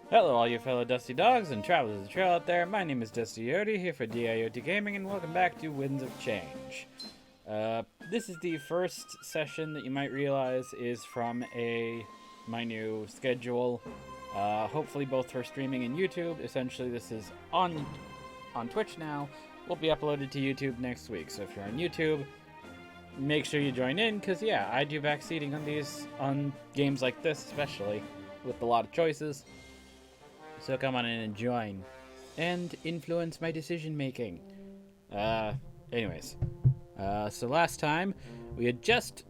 Hello, all you fellow Dusty Dogs and travelers of the trail out there. My name is Dusty Yodi, here for DIOT Gaming, and welcome back to Winds of Change. This is the first session that you might realize is from my new schedule. Hopefully both for streaming and YouTube. Essentially, this is on Twitch now. Will be uploaded to YouTube next week. So if you're on YouTube, make sure you join in, because yeah, I do backseating on games like this, especially with a lot of choices. So come on in and join and influence my decision making. Anyways. So last time we had just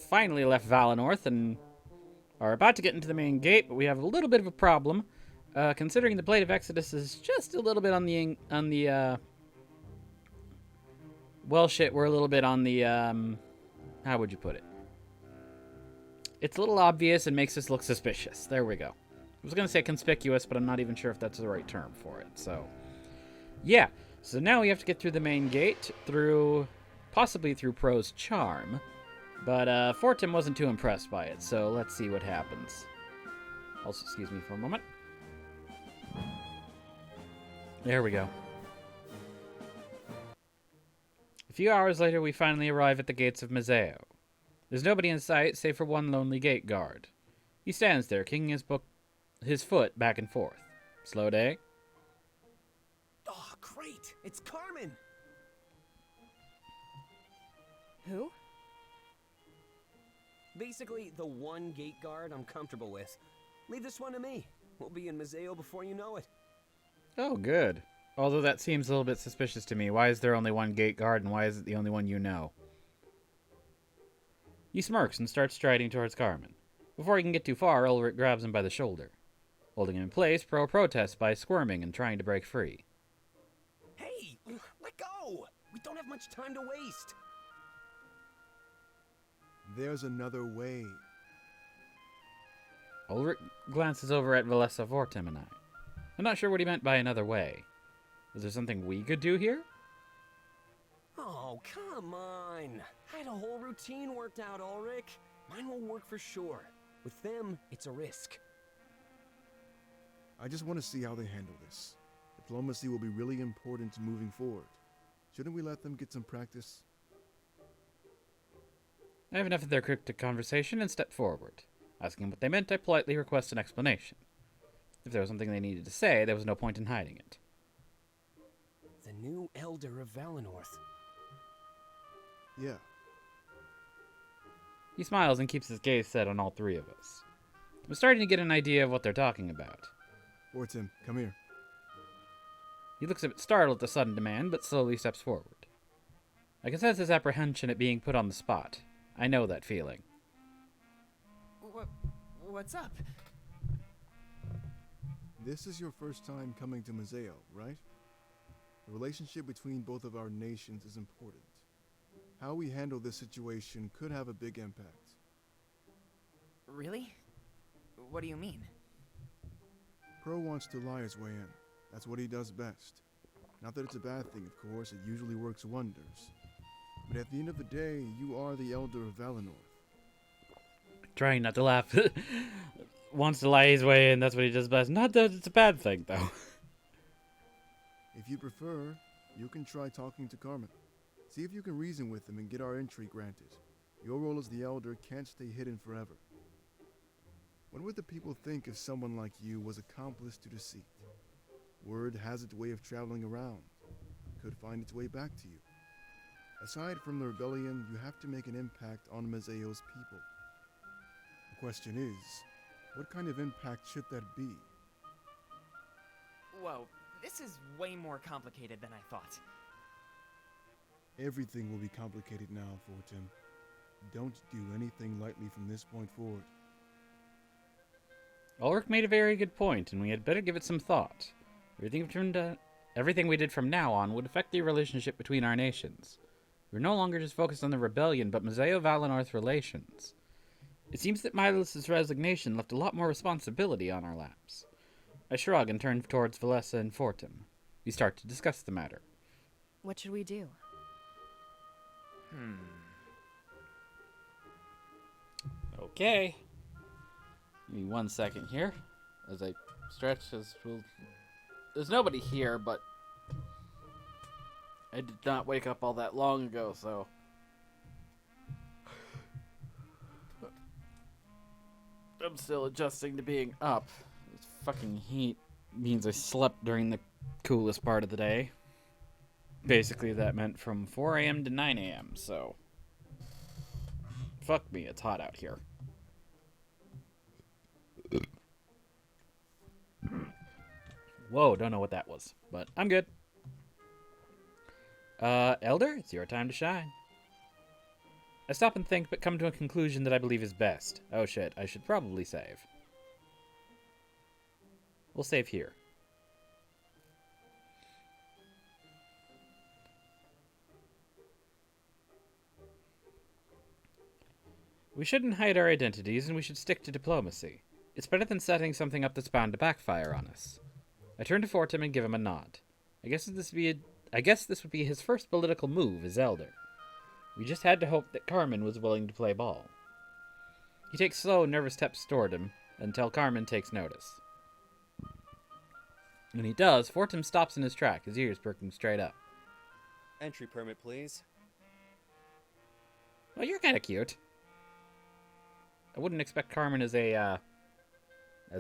finally left Valinor and are about to get into the main gate, but we have a little bit of a problem. Considering the Blade of Exodus is just a little bit on the well, shit, we're a little bit on the, how would you put it? It's a little obvious and makes us look suspicious. There we go. I was going to say conspicuous, but I'm not even sure if that's the right term for it. So, yeah. So now we have to get through the main gate, possibly through Pro's charm. But Fortim wasn't too impressed by it, so let's see what happens. Also, excuse me for a moment. There we go. A few hours later, we finally arrive at the gates of Mazeo. There's nobody in sight save for one lonely gate guard. He stands there, kicking his foot back and forth. Slow day? Oh, great! It's Carmen! Who? Basically, the one gate guard I'm comfortable with. Leave this one to me. We'll be in Mazeo before you know it. Oh, good. Although that seems a little bit suspicious to me. Why is there only one gate guard, and why is it the only one you know? He smirks and starts striding towards Carmen. Before he can get too far, Ulrich grabs him by the shoulder. Holding him in place, Pro protests by squirming and trying to break free. Hey! Let go! We don't have much time to waste! There's another way. Ulrich glances over at Valessa, Fortim, and I. I'm not sure what he meant by another way. Is there something we could do here? Oh, come on! I had a whole routine worked out, Ulrich. Mine will work for sure. With them, it's a risk. I just want to see how they handle this. Diplomacy will be really important to moving forward. Shouldn't we let them get some practice? I have enough of their cryptic conversation and step forward. Asking what they meant, I politely request an explanation. If there was something they needed to say, there was no point in hiding it. The new Elder of Valinor. Yeah. He smiles and keeps his gaze set on all three of us. I'm starting to get an idea of what they're talking about. Fortim, come here. He looks a bit startled at the sudden demand, but slowly steps forward. I can sense his apprehension at being put on the spot. I know that feeling. What's up? This is your first time coming to Mazeo, right? The relationship between both of our nations is important. How we handle this situation could have a big impact. Really? What do you mean? Pro wants to lie his way in. That's what he does best. Not that it's a bad thing, of course, it usually works wonders. But at the end of the day, you are the Elder of Valinor. Trying not to laugh. Wants to lie his way in, that's what he does best. Not that it's a bad thing, though. If you prefer, you can try talking to Carmen. See if you can reason with him and get our entry granted. Your role as the Elder can't stay hidden forever. What would the people think if someone like you was accomplice to deceit? Word has its way of traveling around. Could find its way back to you. Aside from the rebellion, you have to make an impact on Mazeo's people. The question is, what kind of impact should that be? Whoa, this is way more complicated than I thought. Everything will be complicated now, Fortim. Don't do anything lightly from this point forward. Ulrich made a very good point, and we had better give it some thought. Everything we did from now on would affect the relationship between our nations. We're no longer just focused on the rebellion, but Mazeo-Valinor's relations. It seems that Milos' resignation left a lot more responsibility on our laps. I shrug and turn towards Valessa and Fortim. We start to discuss the matter. What should we do? Okay. Give me 1 second here as I stretch as well. There's nobody here, but I did not wake up all that long ago, so I'm still adjusting to being up. This fucking heat means I slept during the coolest part of the day. Basically, that meant from 4 a.m. to 9 a.m., so fuck me, it's hot out here. Whoa, don't know what that was, but I'm good. Elder, it's your time to shine. I stop and think, but come to a conclusion that I believe is best. Oh shit, I should probably save. We'll save here. We shouldn't hide our identities, and we should stick to diplomacy. It's better than setting something up that's bound to backfire on us. I turn to Fortum and give him a nod. I guess this would be his first political move as elder. We just had to hope that Carmen was willing to play ball. He takes slow, nervous steps toward him until Carmen takes notice. When he does, Fortum stops in his track, his ears perking straight up. Entry permit, please. Well, you're kind of cute. I wouldn't expect Carmen as a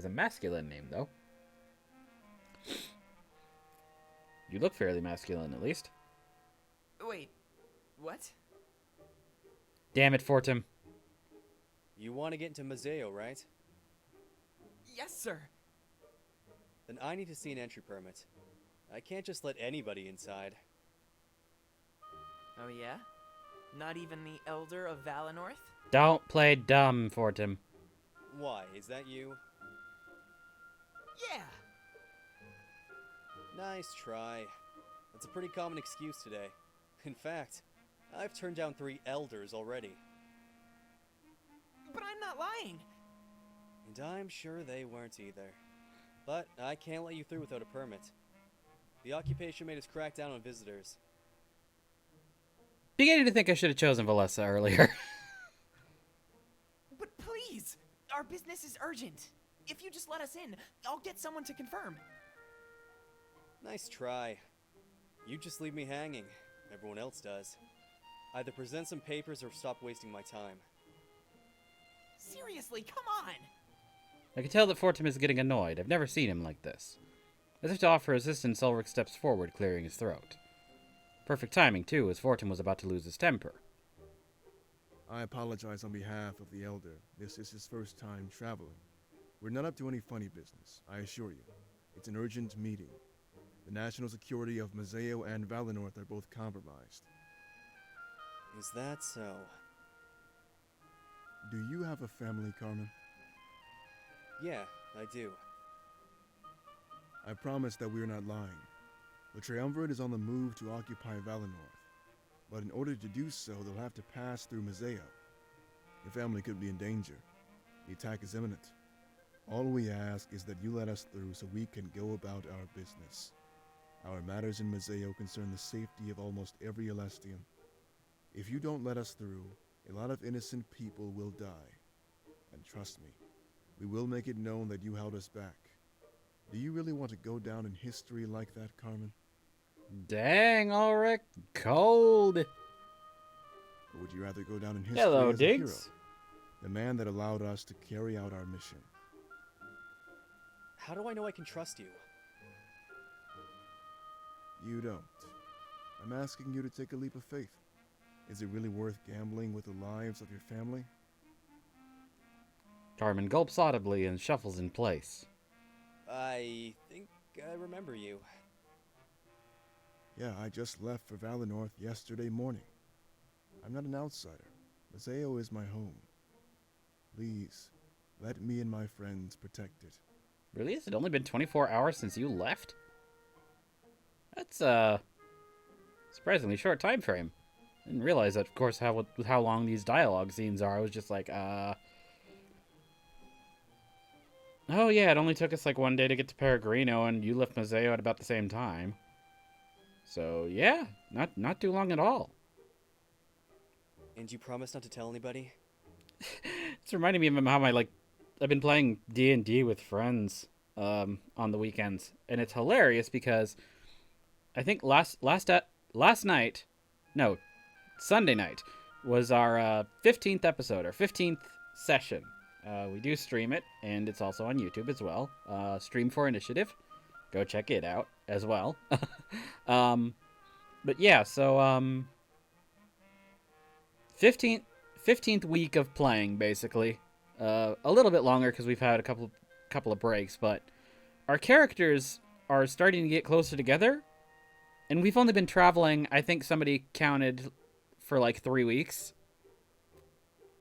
masculine name, though. You look fairly masculine, at least. Wait, what? Damn it, Fortum. You want to get into Museo, right? Yes, sir. Then I need to see an entry permit. I can't just let anybody inside. Oh, yeah? Not even the Elder of Valenorth? Don't play dumb, Fortum. Why, is that you? Yeah! Nice try. That's a pretty common excuse today. In fact, I've turned down 3 elders already. But I'm not lying! And I'm sure they weren't either. But I can't let you through without a permit. The occupation made us crack down on visitors. Beginning to think I should have chosen Valessa earlier. But please! Our business is urgent. If you just let us in, I'll get someone to confirm. Nice try. You just leave me hanging. Everyone else does. Either present some papers or stop wasting my time. Seriously, come on! I can tell that Fortum is getting annoyed. I've never seen him like this. As if to offer assistance, Ulrich steps forward, clearing his throat. Perfect timing, too, as Fortum was about to lose his temper. I apologize on behalf of the Elder. This is his first time traveling. We're not up to any funny business, I assure you. It's an urgent meeting. The national security of Museo and Valenorth are both compromised. Is that so? Do you have a family, Carmen? Yeah, I do. I promise that we're not lying. The Triumvirate is on the move to occupy Valenorth. But in order to do so, they'll have to pass through Museo. Your family could be in danger. The attack is imminent. All we ask is that you let us through so we can go about our business. Our matters in Museo concern the safety of almost every Alestian. If you don't let us through, a lot of innocent people will die. And trust me, we will make it known that you held us back. Do you really want to go down in history like that, Carmen? Dang, Ulrich. Cold. Or would you rather go down in history Hello, as a hero? Diggs. The man that allowed us to carry out our mission. How do I know I can trust you? You don't. I'm asking you to take a leap of faith. Is it really worth gambling with the lives of your family? Carmen gulps audibly and shuffles in place. I think I remember you. Yeah, I just left for Valenorth yesterday morning. I'm not an outsider. Museo is my home. Please, let me and my friends protect it. Really? Has it only been 24 hours since you left? That's surprisingly short time frame. Didn't realize that, of course, how long these dialogue scenes are. I was just like, oh yeah, it only took us like 1 day to get to Peregrino, and you left Museo at about the same time. So yeah, not too long at all. And you promise not to tell anybody? It's reminding me of how I've been playing D&D with friends on the weekends, and it's hilarious because I think Sunday night was our 15th episode, our 15th session. We do stream it, and it's also on YouTube as well. Stream for Initiative. Go check it out as well. But yeah, so 15th week of playing, basically. A little bit longer because we've had a couple of breaks, but our characters are starting to get closer together, and we've only been traveling, I think somebody counted, for like 3 weeks.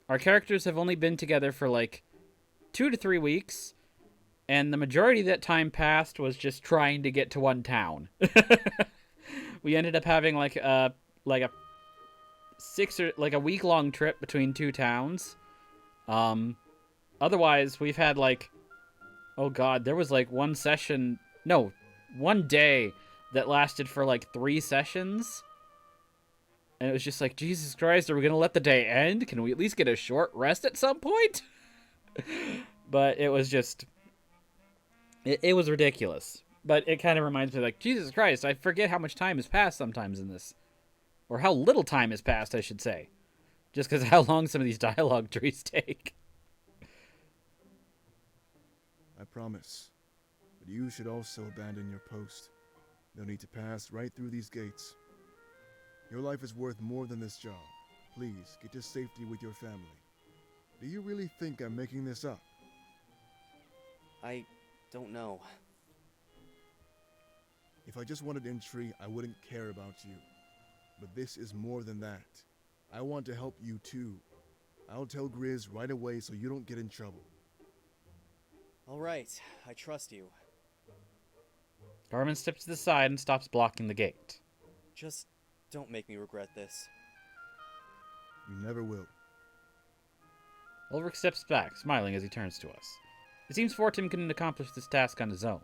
Our characters have only been together for like 2 to 3 weeks, and the majority of that time passed was just trying to get to one town. We ended up having like a week-long trip between 2 towns. Otherwise, we've had like, oh god, there was like one day that lasted for like 3 sessions. And it was just like, Jesus Christ, are we going to let the day end? Can we at least get a short rest at some point? But it was just, it was ridiculous. But it kind of reminds me, like, Jesus Christ, I forget how much time has passed sometimes in this. Or how little time has passed, I should say. Just because of how long some of these dialogue trees take. I promise. But you should also abandon your post. No need to pass right through these gates. Your life is worth more than this job. Please, get to safety with your family. Do you really think I'm making this up? I don't know. If I just wanted entry, I wouldn't care about you. But this is more than that. I want to help you too. I'll tell Grizz right away so you don't get in trouble. All right, I trust you. Garmin steps to the side and stops blocking the gate. Just don't make me regret this. You never will. Ulrich steps back, smiling as he turns to us. It seems Fortim couldn't accomplish this task on his own.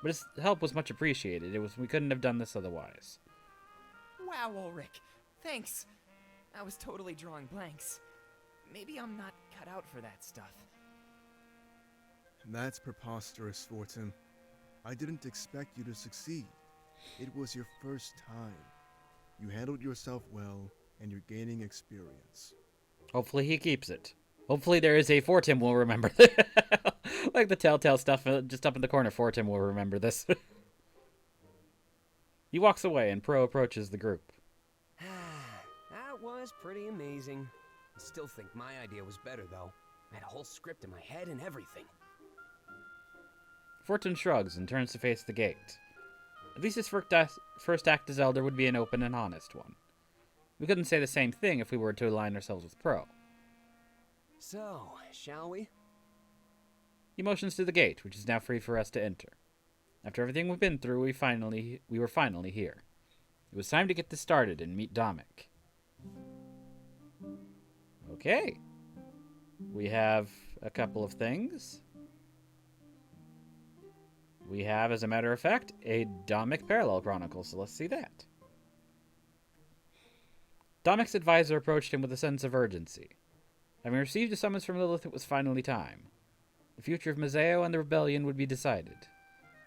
But his help was much appreciated. We couldn't have done this otherwise. Wow, Ulrich. Thanks. I was totally drawing blanks. Maybe I'm not cut out for that stuff. That's preposterous, Fortin. I didn't expect you to succeed. It was your first time. You handled yourself well, and you're gaining experience. Hopefully he keeps it. Hopefully there is a Fortim will remember. Like the Telltale stuff just up in the corner, Fortim will remember this. He walks away, and Pro approaches the group. That was pretty amazing. I still think my idea was better, though. I had a whole script in my head and everything. Fortin shrugs and turns to face the gate. At least his first act as Elder would be an open and honest one. We couldn't say the same thing if we were to align ourselves with Pro. So, shall we? He motions to the gate, which is now free for us to enter. After everything we've been through, we were finally here. It was time to get this started and meet Damek. Okay. We have a couple of things. We have, as a matter of fact, a Damek Parallel Chronicle, so let's see that. Damek's advisor approached him with a sense of urgency. Having received a summons from Lilith, it was finally time. The future of Mazeo and the rebellion would be decided.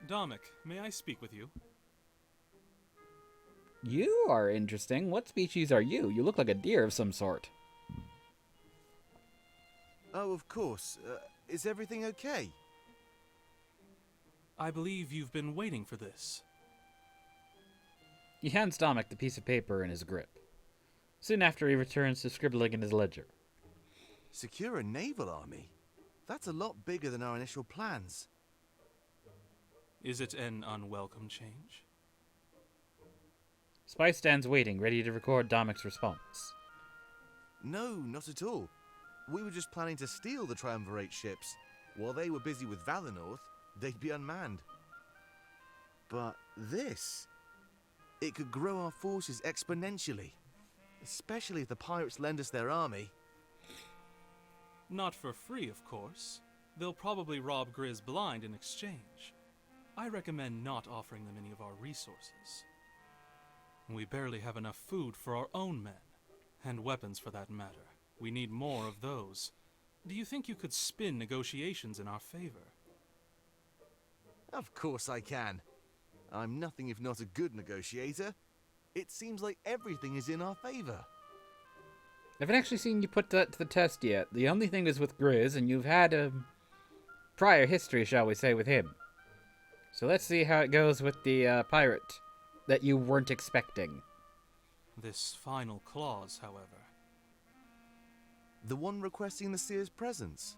Damek, may I speak with you? You are interesting. What species are you? You look like a deer of some sort. Oh, of course. Is everything okay? I believe you've been waiting for this. He hands Damek the piece of paper in his grip. Soon after, he returns to scribbling in his ledger. Secure a naval army? That's a lot bigger than our initial plans. Is it an unwelcome change? Spy stands waiting, ready to record Damek's response. No, not at all. We were just planning to steal the Triumvirate ships. While they were busy with Valinor, they'd be unmanned. But this... it could grow our forces exponentially. Especially if the pirates lend us their army. Not for free, of course. They'll probably rob Grizz blind in exchange. I recommend not offering them any of our resources. We barely have enough food for our own men. And weapons, for that matter. We need more of those. Do you think you could spin negotiations in our favor? Of course I can. I'm nothing if not a good negotiator. It seems like everything is in our favor. I haven't actually seen you put that to the test yet. The only thing is with Grizz, and you've had a prior history, shall we say, with him. So let's see how it goes with the pirate that you weren't expecting. This final clause, however. The one requesting the seer's presence.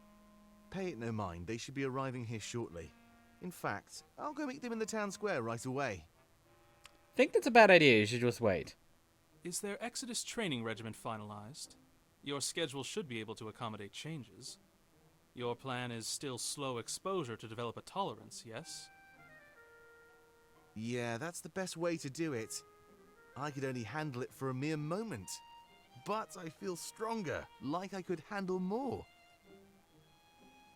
Pay it no mind, they should be arriving here shortly. In fact, I'll go meet them in the town square right away. Think that's a bad idea, you should just wait. Is their Exodus training regiment finalized? Your schedule should be able to accommodate changes. Your plan is still slow exposure to develop a tolerance, yes? Yeah, that's the best way to do it. I could only handle it for a mere moment. But I feel stronger, like I could handle more.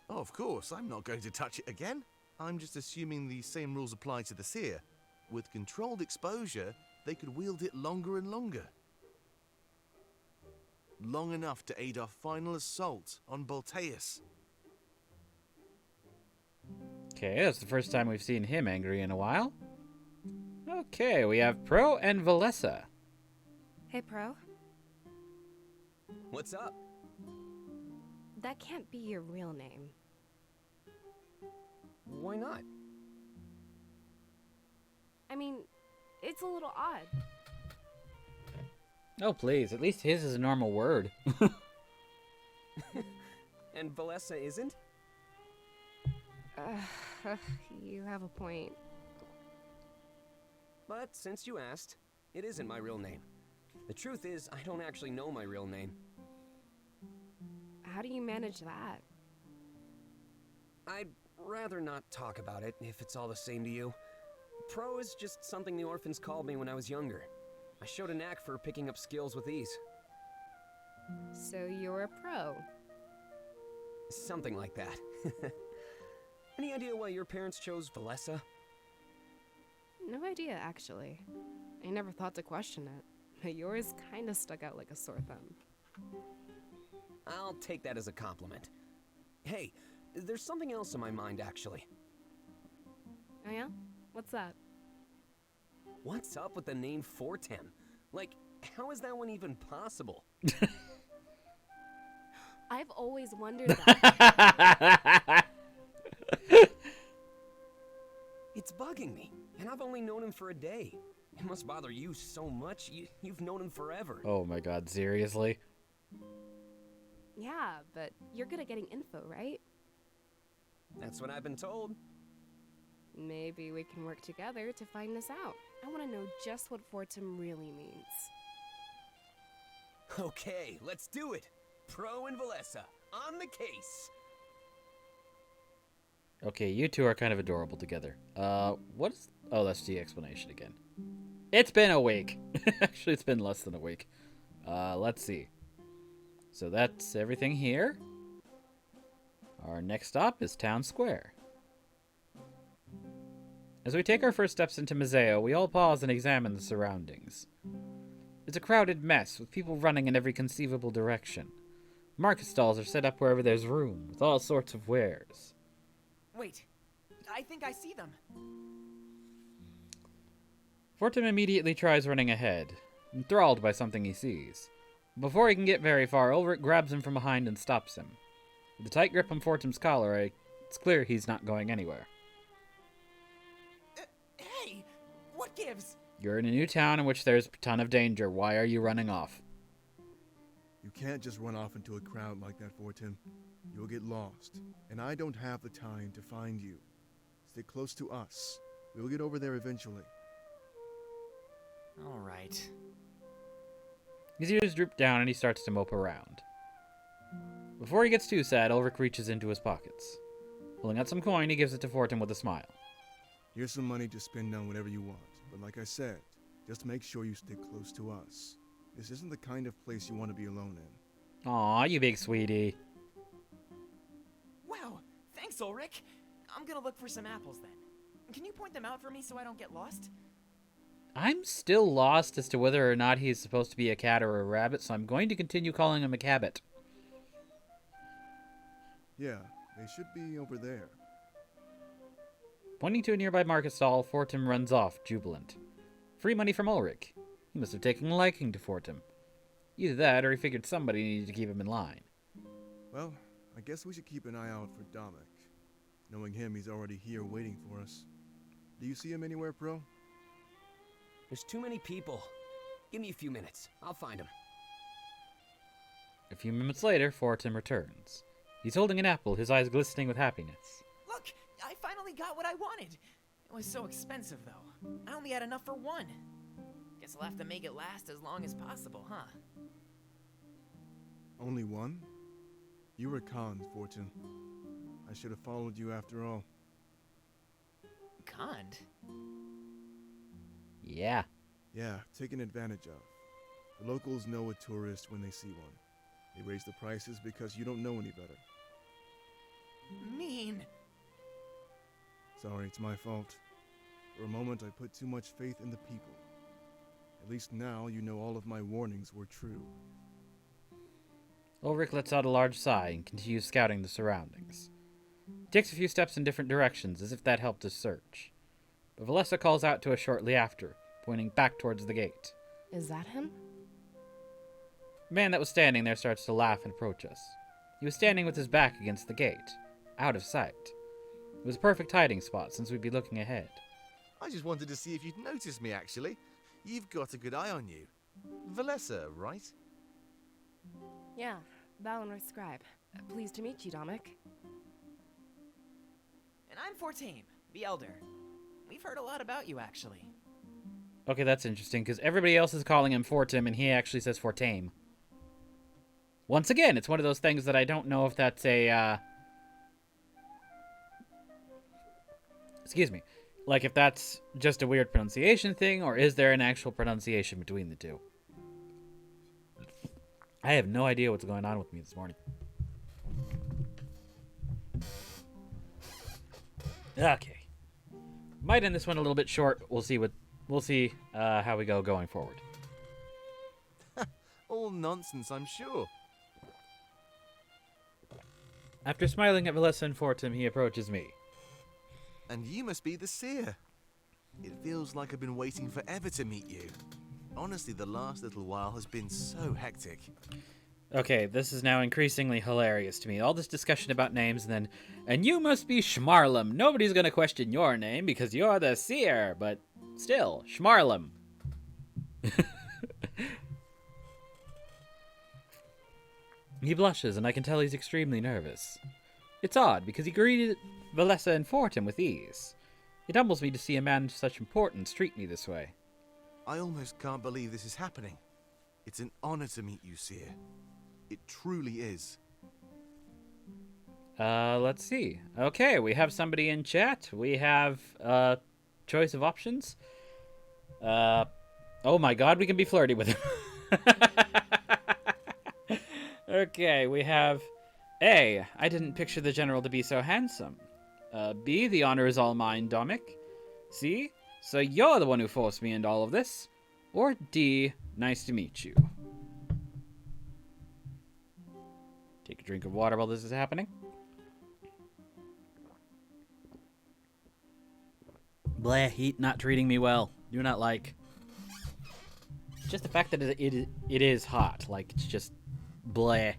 Oh, of course, I'm not going to touch it again. I'm just assuming the same rules apply to the seer. With controlled exposure, they could wield it longer and longer. Long enough to aid our final assault on Bolteus. Okay, that's the first time we've seen him angry in a while. Okay, we have Pro and Valessa. Hey, Pro. What's up? That can't be your real name. Why not? I mean, it's a little odd. Oh, please, at least his is a normal word. And Valessa isn't? You have a point. But since you asked, it isn't my real name. The truth is, I don't actually know my real name. How do you manage that? I'd rather not talk about it, if it's all the same to you. Pro is just something the orphans called me when I was younger. I showed a knack for picking up skills with ease. So you're a pro. Something like that. Any idea why your parents chose Valessa? No idea, actually. I never thought to question it. But yours kinda stuck out like a sore thumb. I'll take that as a compliment. Hey, there's something else in my mind, actually. Oh yeah? What's that? What's up with the name Fortem? Like, how is that one even possible? I've always wondered that. It's bugging me, and I've only known him for a day. It must bother you so much. You've known him forever. Oh my god, seriously? Yeah, but you're good at getting info, right? That's what I've been told. Maybe we can work together to find this out. I want to know just what Fortem really means. Okay, let's do it. Pro and Valessa, on the case. Okay, you two are kind of adorable together. What is... Oh, that's the explanation again. It's been a week. Actually, it's been less than a week. Let's see. So that's everything here. Our next stop is Town Square. As we take our first steps into Museo, we all pause and examine the surroundings. It's a crowded mess, with people running in every conceivable direction. Market stalls are set up wherever there's room, with all sorts of wares. Wait, I think I see them. Fortem immediately tries running ahead, enthralled by something he sees. Before he can get very far, Ulrich grabs him from behind and stops him. With a tight grip on Fortem's collar, it's clear he's not going anywhere. Hey, what gives? You're in a new town in which there's a ton of danger. Why are you running off? You can't just run off into a crowd like that, Fortem. You'll get lost, and I don't have the time to find you. Stick close to us. We'll get over there eventually. All right. His ears droop down and he starts to mope around. Before he gets too sad, Ulrich reaches into his pockets. Pulling out some coin, he gives it to Fortem with a smile. Here's some money to spend on whatever you want, but like I said, just make sure you stick close to us. This isn't the kind of place you want to be alone in. Aw, you big sweetie. Wow, thanks, Ulrich. I'm gonna look for some apples then. Can you point them out for me so I don't get lost? I'm still lost as to whether or not he's supposed to be a cat or a rabbit, so I'm going to continue calling him a cabbit. Yeah, they should be over there. Pointing to a nearby market stall, Fortim runs off, jubilant. Free money from Ulrich. He must have taken a liking to Fortim. Either that, or he figured somebody needed to keep him in line. Well, I guess we should keep an eye out for Damek. Knowing him, he's already here waiting for us. Do you see him anywhere, Pro? There's too many people. Give me a few minutes. I'll find him. A few moments later, Fortim returns. He's holding an apple, his eyes glistening with happiness. Look, I finally got what I wanted. It was so expensive, though. I only had enough for one. Guess I'll have to make it last as long as possible, huh? Only one? You were conned, Fortune. I should have followed you after all. Conned? Yeah. Yeah, taken advantage of. The locals know a tourist when they see one. They raise the prices because you don't know any better. Mean. Sorry, it's my fault. For a moment, I put too much faith in the people. At least now you know all of my warnings were true. Ulrich lets out a large sigh and continues scouting the surroundings. He takes a few steps in different directions, as if that helped his search. But Valessa calls out to us shortly after, pointing back towards the gate. Is that him? The man that was standing there starts to laugh and approach us. He was standing with his back against the gate, out of sight. It was a perfect hiding spot, since we'd be looking ahead. I just wanted to see if you'd noticed me, actually. You've got a good eye on you. Valessa, right? Yeah, Valinor Scribe. Pleased to meet you, Damek. And I'm Fortame, the Elder. We've heard a lot about you, actually. Okay, that's interesting, because everybody else is calling him Fortim, and he actually says Fortame. Once again, it's one of those things that I don't know if that's a, excuse me. Like, if that's just a weird pronunciation thing, or is there an actual pronunciation between the two? I have no idea what's going on with me this morning. Okay. Might end this one a little bit short. We'll see how we go going forward. All nonsense, I'm sure. After smiling at Valessa and Fortim, he approaches me. And you must be the seer. It feels like I've been waiting forever to meet you. Honestly, the last little while has been so hectic. Okay, this is now increasingly hilarious to me. All this discussion about names and you must be Schmarlem. Nobody's gonna question your name because you're the seer, but still, Schmarlem. He blushes, and I can tell he's extremely nervous. It's odd, because he greeted Valessa and Fortim with ease. It humbles me to see a man of such importance treat me this way. I almost can't believe this is happening. It's an honor to meet you, seer. It truly is. Let's see. Okay, we have somebody in chat. We have, choice of options. Oh my god, we can be flirty with him. Okay, we have A, I didn't picture the general to be so handsome. B, the honor is all mine, Damek. C, so you're the one who forced me into all of this. Or D, nice to meet you. Take a drink of water while this is happening. Bleh, heat not treating me well. Do not like. Just the fact that it is hot. Like, it's just bleh.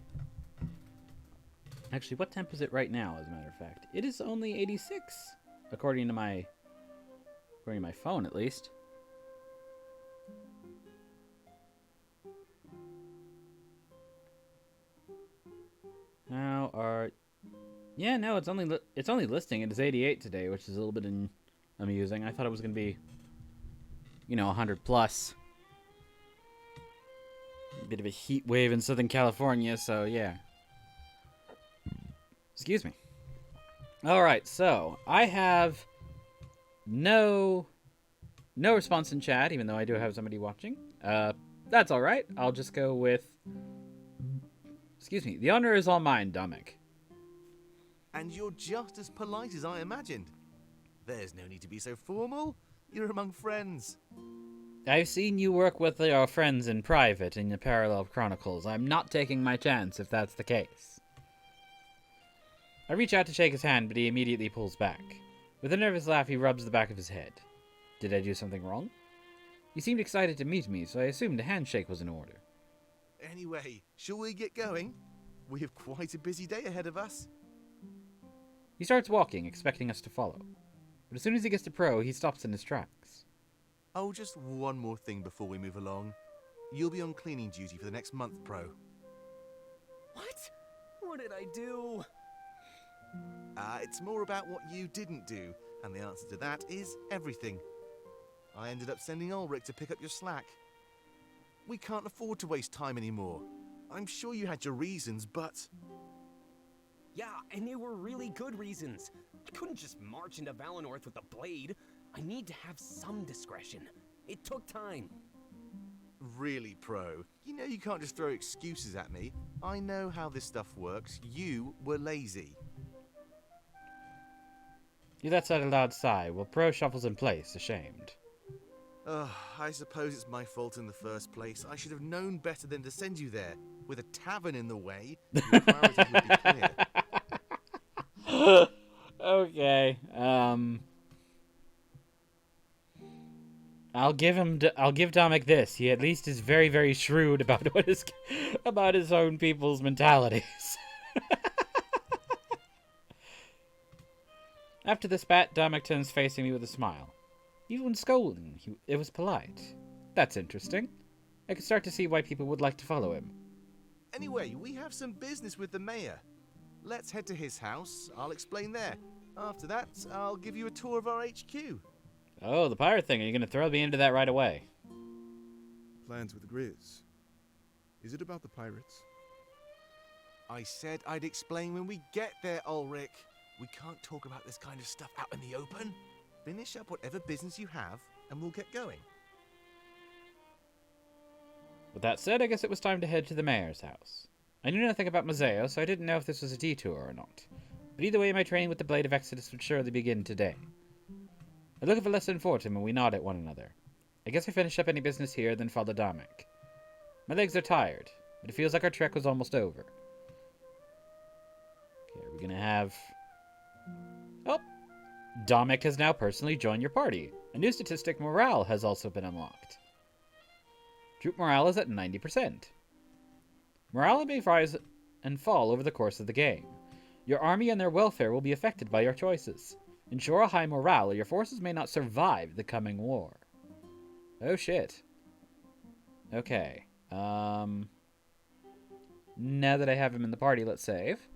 Actually, what temp is it right now, as a matter of fact? It is only 86, according to my phone, at least. Now, yeah, no, it's only listing. It is 88 today, which is a little bit amusing. I thought it was gonna be, 100 plus. A bit of a heat wave in Southern California, so yeah. Excuse me. Alright, so I have no response in chat, even though I do have somebody watching. That's alright. I'll just go with, excuse me, the honor is all mine, Damek. And you're just as polite as I imagined. There's no need to be so formal. You're among friends. I've seen you work with your friends in private in the Parallel Chronicles. I'm not taking my chance if that's the case. I reach out to shake his hand, but he immediately pulls back. With a nervous laugh, he rubs the back of his head. Did I do something wrong? He seemed excited to meet me, so I assumed a handshake was in order. Anyway, shall we get going? We have quite a busy day ahead of us. He starts walking, expecting us to follow. But as soon as he gets to Pro, he stops in his tracks. Oh, just one more thing before we move along. You'll be on cleaning duty for the next month, Pro. What? What did I do? It's more about what you didn't do, and the answer to that is everything. I ended up sending Ulrich to pick up your slack. We can't afford to waste time anymore. I'm sure you had your reasons, but... Yeah, and they were really good reasons. I couldn't just march into Valenorth with a blade. I need to have some discretion. It took time. Really, Pro, you know you can't just throw excuses at me. I know how this stuff works. You were lazy. He lets out a loud sigh, while Pro shuffles in place, ashamed. I suppose it's my fault in the first place. I should have known better than to send you there. With a tavern in the way, your priorities would be clear. Okay, I'll give Damek this. He at least is very, very shrewd about about his own people's mentalities. After the spat, Damek turns facing me with a smile. Even when scolding, it was polite. That's interesting. I can start to see why people would like to follow him. Anyway, we have some business with the mayor. Let's head to his house. I'll explain there. After that, I'll give you a tour of our HQ. Oh, the pirate thing. Are you going to throw me into that right away? Plans with Grizz. Is it about the pirates? I said I'd explain when we get there, Ulrich. We can't talk about this kind of stuff out in the open. Finish up whatever business you have, and we'll get going. With that said, I guess it was time to head to the mayor's house. I knew nothing about Museo, so I didn't know if this was a detour or not. But either way, my training with the Blade of Exodus would surely begin today. I look at Valessa and Fortum, and we nod at one another. I guess I finish up any business here, then follow Damek. My legs are tired, but it feels like our trek was almost over. Okay, are we gonna have... Oh! Damek has now personally joined your party. A new statistic, morale, has also been unlocked. Troop morale is at 90%. Morale may rise and fall over the course of the game. Your army and their welfare will be affected by your choices. Ensure a high morale or your forces may not survive the coming war. Oh shit. Okay. Now that I have him in the party, let's save.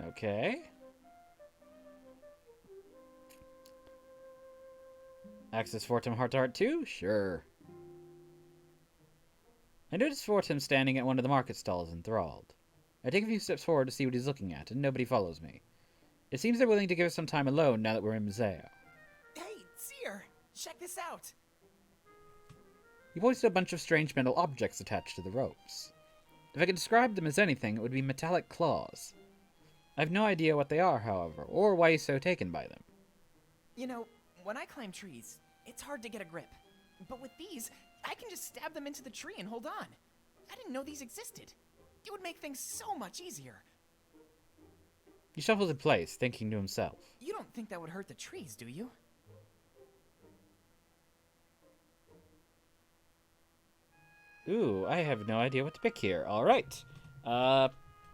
Okay. Access Fortum Heart to Heart 2? Sure. I noticed Fortum standing at one of the market stalls enthralled. I take a few steps forward to see what he's looking at, and nobody follows me. It seems they're willing to give us some time alone now that we're in Museo. Hey, Seer! Check this out! He points to a bunch of strange metal objects attached to the ropes. If I could describe them as anything, it would be metallic claws. I have no idea what they are, however, or why he's so taken by them. You know, when I climb trees, it's hard to get a grip. But with these, I can just stab them into the tree and hold on. I didn't know these existed. It would make things so much easier. He shuffles in place, thinking to himself. You don't think that would hurt the trees, do you? Ooh, I have no idea what to pick here. Alright.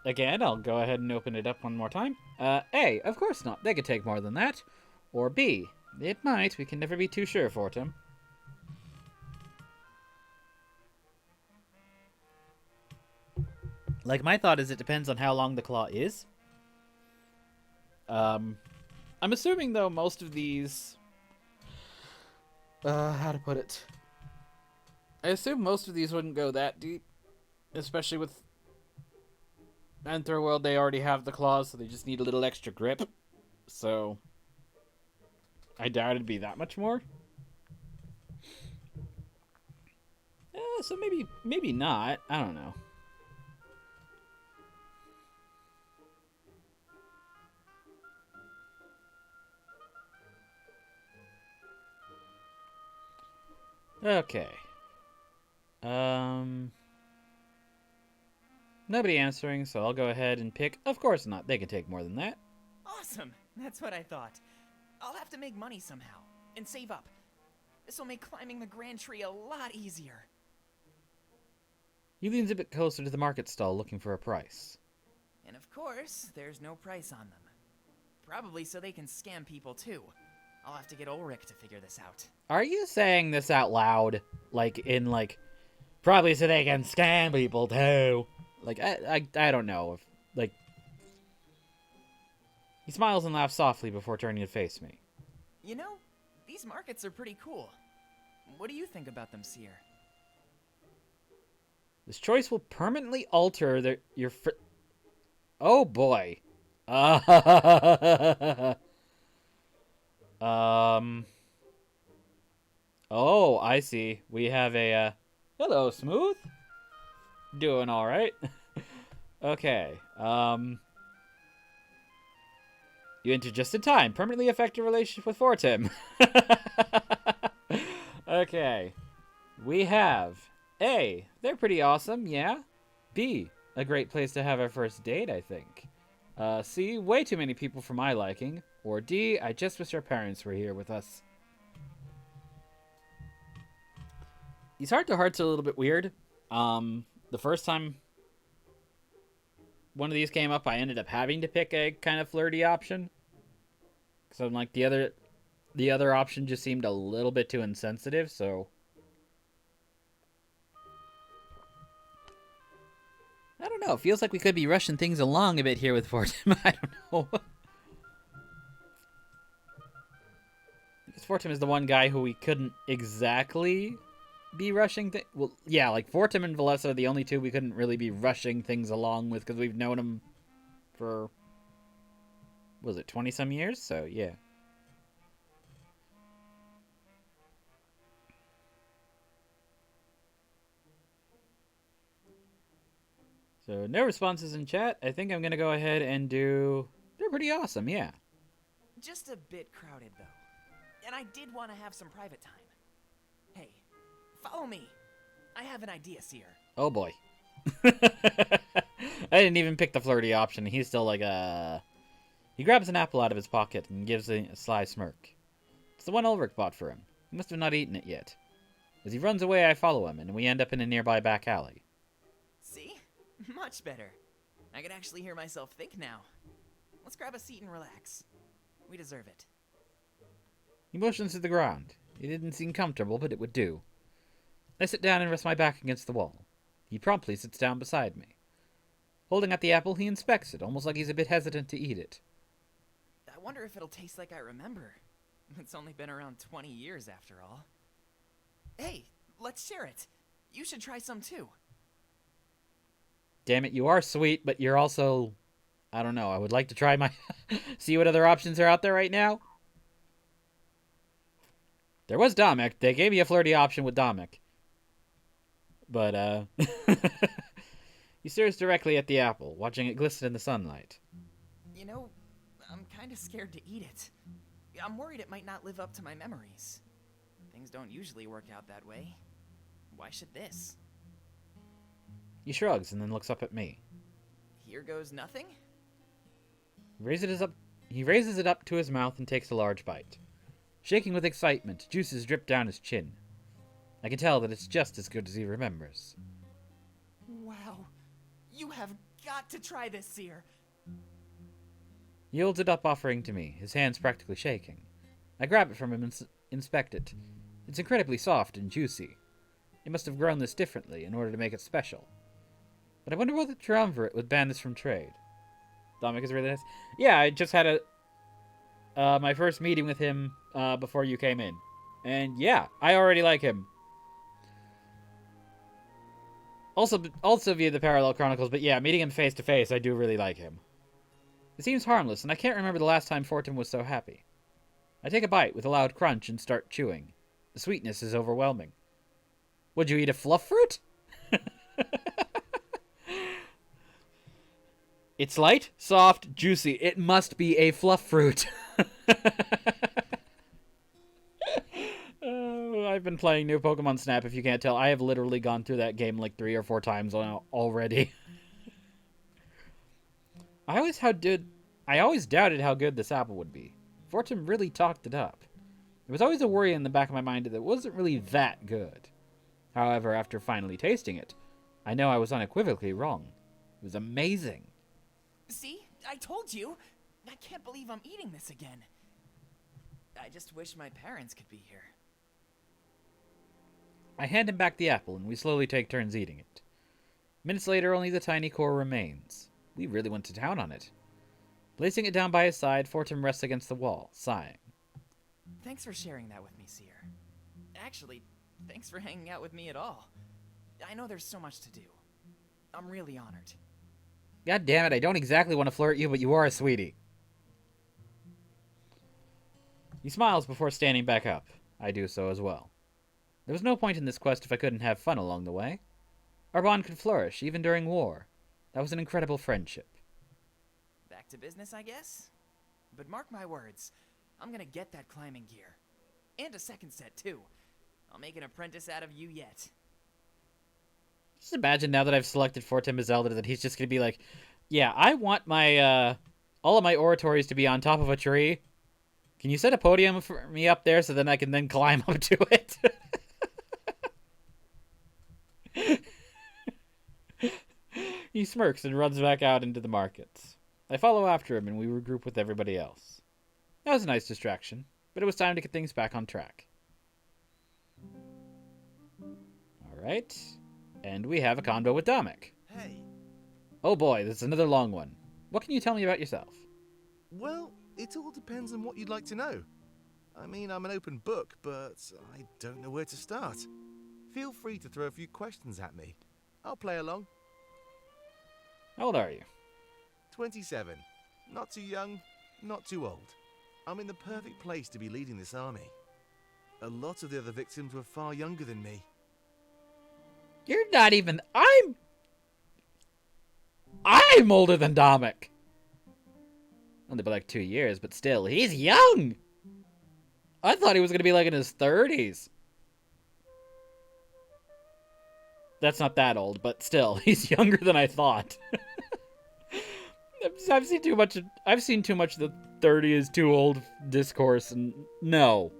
Again, I'll go ahead and open it up one more time. A, of course not. They could take more than that. Or B, it might. We can never be too sure, Fortum. Like, my thought is it depends on how long the claw is. I'm assuming, though, most of these... how to put it? I assume most of these wouldn't go that deep. Especially with Anthroworld, they already have the claws, so they just need a little extra grip. So, I doubt it'd be that much more. So maybe not. I don't know. Okay. Nobody answering, so I'll go ahead and pick. Of course not. They can take more than that. Awesome. That's what I thought. I'll have to make money somehow and save up. This will make climbing the Grand Tree a lot easier. He leans a bit closer to the market stall looking for a price. And of course, there's no price on them. Probably so they can scam people too. I'll have to get Ulrich to figure this out. Are you saying this out loud? Probably so they can scam people too. I don't know if, He smiles and laughs softly before turning to face me. You know, these markets are pretty cool. What do you think about them, Seer? This choice will permanently alter your Oh boy. Oh, I see. We have a, hello, Smooth. Doing alright. Okay, you entered just in time. Permanently affect your relationship with Fortim. Okay. We have A, they're pretty awesome, yeah. B, a great place to have our first date, I think. C, way too many people for my liking. Or D, I just wish our parents were here with us. These heart-to-hearts are a little bit weird. The first time one of these came up, I ended up having to pick a kind of flirty option. So I'm like, the other option just seemed a little bit too insensitive, so I don't know. It feels like we could be rushing things along a bit here with Fortim. I don't know. Because Fortim is the one guy who we couldn't exactly be rushing things. Well, yeah, like Fortim and Valessa are the only two we couldn't really be rushing things along with because we've known them for, was it 20-some years? So, yeah. So, no responses in chat. I think I'm going to go ahead and do... They're pretty awesome, yeah. Just a bit crowded, though. And I did want to have some private time. Hey, follow me. I have an idea, Seer. Oh, boy. I didn't even pick the flirty option. He's still like, He grabs an apple out of his pocket and gives a sly smirk. It's the one Ulrich bought for him. He must have not eaten it yet. As he runs away, I follow him, and we end up in a nearby back alley. See? Much better. I can actually hear myself think now. Let's grab a seat and relax. We deserve it. He motions to the ground. It didn't seem comfortable, but it would do. I sit down and rest my back against the wall. He promptly sits down beside me. Holding out the apple, he inspects it, almost like he's a bit hesitant to eat it. I wonder if it'll taste like I remember. It's only been around 20 years after all. Hey, let's share it. You should try some too. Damn it, you are sweet, but you're also... I don't know, I would like to try my... See what other options are out there right now? There was Damek. They gave me a flirty option with Damek. But, He stares directly at the apple, watching it glisten in the sunlight. You know, I'm kind of scared to eat it. I'm worried it might not live up to my memories. Things don't usually work out that way. Why should this? He shrugs and then looks up at me. Here goes nothing? He raises it up to his mouth and takes a large bite. Shaking with excitement, juices drip down his chin. I can tell that it's just as good as he remembers. Wow. You have got to try this, Seer. He holds it up, offering to me, his hands practically shaking. I grab it from him and inspect it. It's incredibly soft and juicy. They must have grown this differently in order to make it special. But I wonder what the triumvirate would ban this from trade. Damek is really nice. Yeah, I just had my first meeting with him before you came in. And yeah, I already like him. Also via the Parallel Chronicles, but yeah, meeting him face to face, I do really like him. It seems harmless, and I can't remember the last time Fortin was so happy. I take a bite with a loud crunch and start chewing. The sweetness is overwhelming. Would you eat a fluff fruit? It's light, soft, juicy. It must be a fluff fruit. Oh, I've been playing new Pokemon Snap, if you can't tell. I have literally gone through that game like 3 or 4 times already. I always doubted how good this apple would be. Fortune really talked it up. There was always a worry in the back of my mind that it wasn't really that good. However, after finally tasting it, I know I was unequivocally wrong. It was amazing. See? I told you! I can't believe I'm eating this again. I just wish my parents could be here. I hand him back the apple, and we slowly take turns eating it. Minutes later, only the tiny core remains. We really went to town on it. Placing it down by his side, Fortum rests against the wall, sighing. Thanks for sharing that with me, Seer. Actually, thanks for hanging out with me at all. I know there's so much to do. I'm really honored. God damn it, I don't exactly want to flirt you, but you are a sweetie. He smiles before standing back up. I do so as well. There was no point in this quest if I couldn't have fun along the way. Our bond could flourish, even during war. That was an incredible friendship. Back to business, I guess? But mark my words, I'm gonna get that climbing gear. And a second set, too. I'll make an apprentice out of you yet. Just imagine now that I've selected Fortum as Elder that he's just gonna be like, yeah, I want my, all of my oratories to be on top of a tree. Can you set a podium for me up there so then I can then climb up to it? He smirks and runs back out into the markets. I follow after him and we regroup with everybody else. That was a nice distraction, but it was time to get things back on track. Alright, and we have a convo with Damek. Hey. Oh boy, this is another long one. What can you tell me about yourself? Well, it all depends on what you'd like to know. I mean, I'm an open book, but I don't know where to start. Feel free to throw a few questions at me. I'll play along. How old are you? 27. Not too young, not too old. I'm in the perfect place to be leading this army. A lot of the other victims were far younger than me. You're not even... I'm older than Damek. Only by like 2 years, but still, he's young! I thought he was going to be like in his 30s. That's not that old, but still, he's younger than I thought. I've seen too much of the 30 is too old discourse, and no.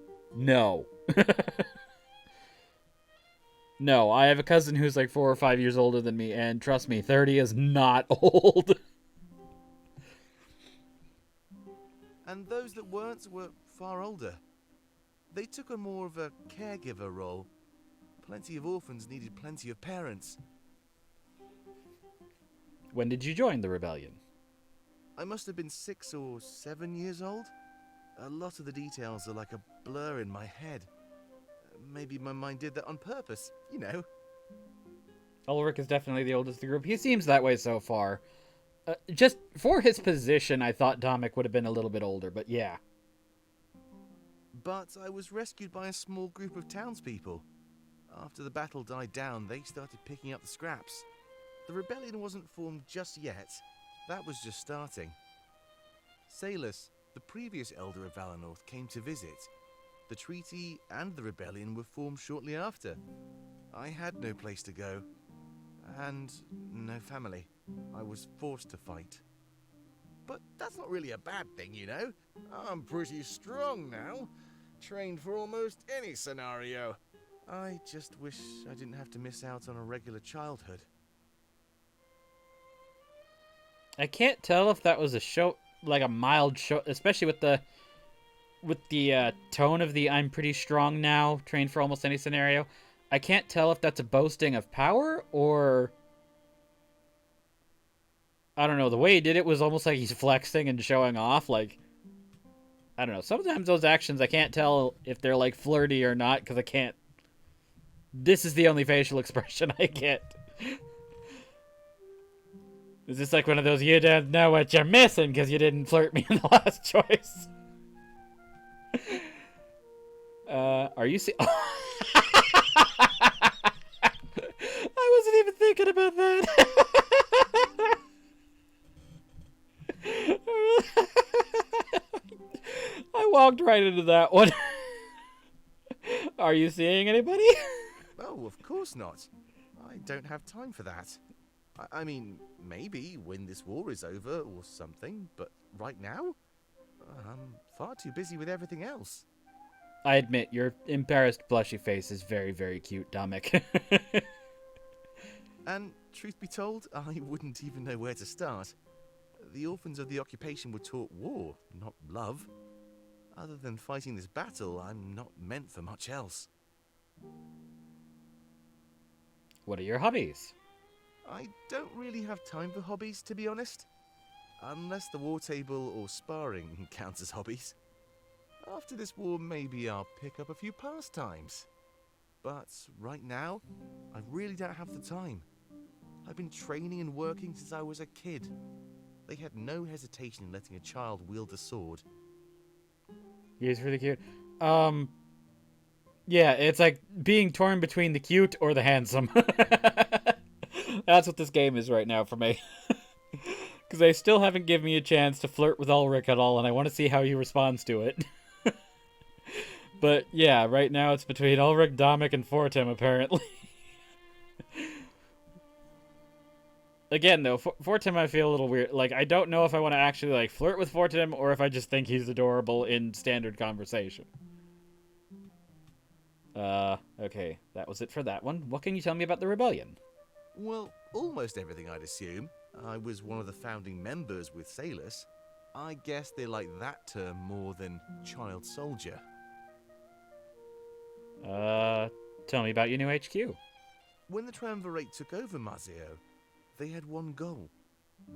No, I have a cousin who's like 4 or 5 years older than me, and trust me, 30 is not old. And those that weren't were far older. They took on more of a caregiver role. Plenty of orphans needed plenty of parents. When did you join the rebellion? I must have been 6 or 7 years old. A lot of the details are like a blur in my head. Maybe my mind did that on purpose, you know. Ulrich is definitely the oldest of the group. He seems that way so far. Just for his position, I thought Damek would have been a little bit older, but yeah. But I was rescued by a small group of townspeople. After the battle died down, they started picking up the scraps. The rebellion wasn't formed just yet. That was just starting. Salus, the previous elder of Valinor, came to visit. The treaty and the rebellion were formed shortly after. I had no place to go, and no family. I was forced to fight. But that's not really a bad thing, you know. I'm pretty strong now, trained for almost any scenario. I just wish I didn't have to miss out on a regular childhood. I can't tell if that was a show, like a mild show, especially with the tone of the "I'm pretty strong now, trained for almost any scenario." I can't tell if that's a boasting of power or I don't know. The way he did it was almost like he's flexing and showing off. Like I don't know. Sometimes those actions I can't tell if they're like flirty or not because I can't. This is the only facial expression I get. Is this like one of those you don't know what you're missing because you didn't flirt me in the last choice? Are you I wasn't even thinking about that. I walked right into that one. Are you seeing anybody? Oh, of course not. I don't have time for that. I mean, maybe when this war is over or something, but right now, I'm far too busy with everything else. I admit, your embarrassed, blushy face is very, very cute, Damek. And truth be told, I wouldn't even know where to start. The orphans of the occupation were taught war, not love. Other than fighting this battle, I'm not meant for much else. What are your hobbies? I don't really have time for hobbies, to be honest. Unless the war table or sparring counts as hobbies. After this war, maybe I'll pick up a few pastimes. But right now, I really don't have the time. I've been training and working since I was a kid. They had no hesitation in letting a child wield a sword. He's really cute. Yeah, it's like being torn between the cute or the handsome. That's what this game is right now for me. Because they still haven't given me a chance to flirt with Ulrich at all, and I want to see how he responds to it. But yeah, right now it's between Ulrich, Damek, and Fortem, apparently. Again, though, Fortem I feel a little weird. Like, I don't know if I want to actually, like, flirt with Fortem, or if I just think he's adorable in standard conversation. Okay, that was it for that one. What can you tell me about the rebellion? Well, almost everything, I'd assume. I was one of the founding members with Salus. I guess they like that term more than child soldier. Tell me about your new HQ. When the Triumvirate took over Mazio, they had one goal: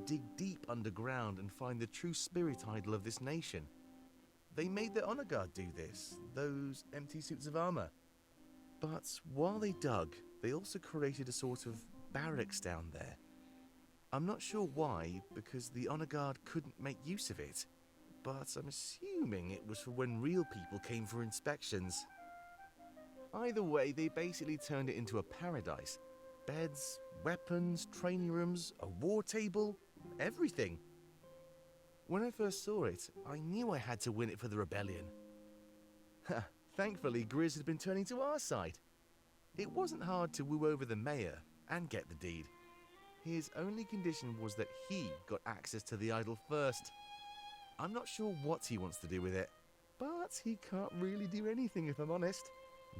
dig deep underground and find the true spirit idol of this nation. They made their honor guard do this, those empty suits of armor. But while they dug, they also created a sort of barracks down there. I'm not sure why, because the honor guard couldn't make use of it, but I'm assuming it was for when real people came for inspections. Either way, they basically turned it into a paradise. Beds, weapons, training rooms, a war table, everything. When I first saw it, I knew I had to win it for the rebellion. Thankfully, Grizz had been turning to our side. It wasn't hard to woo over the mayor and get the deed. His only condition was that he got access to the idol first. I'm not sure what he wants to do with it, but he can't really do anything if I'm honest.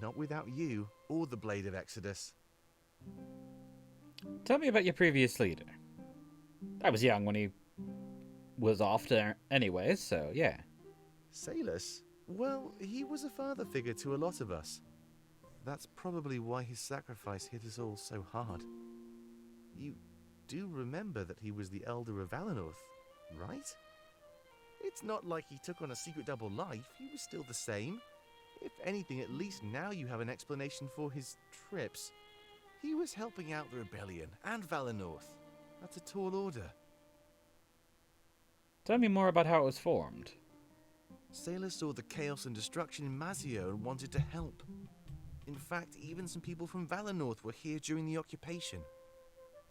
Not without you or the Blade of Exodus. Tell me about your previous leader. I was young when he was off there anyways, so yeah. Salus? Well, he was a father figure to a lot of us. That's probably why his sacrifice hit us all so hard. You do remember that he was the Elder of Valenoth, right? It's not like he took on a secret double life. He was still the same. If anything, at least now you have an explanation for his trips. He was helping out the rebellion and Valenoth. That's a tall order. Tell me more about how it was formed. Salus saw the chaos and destruction in Mazio and wanted to help. In fact, even some people from Valenoth were here during the occupation.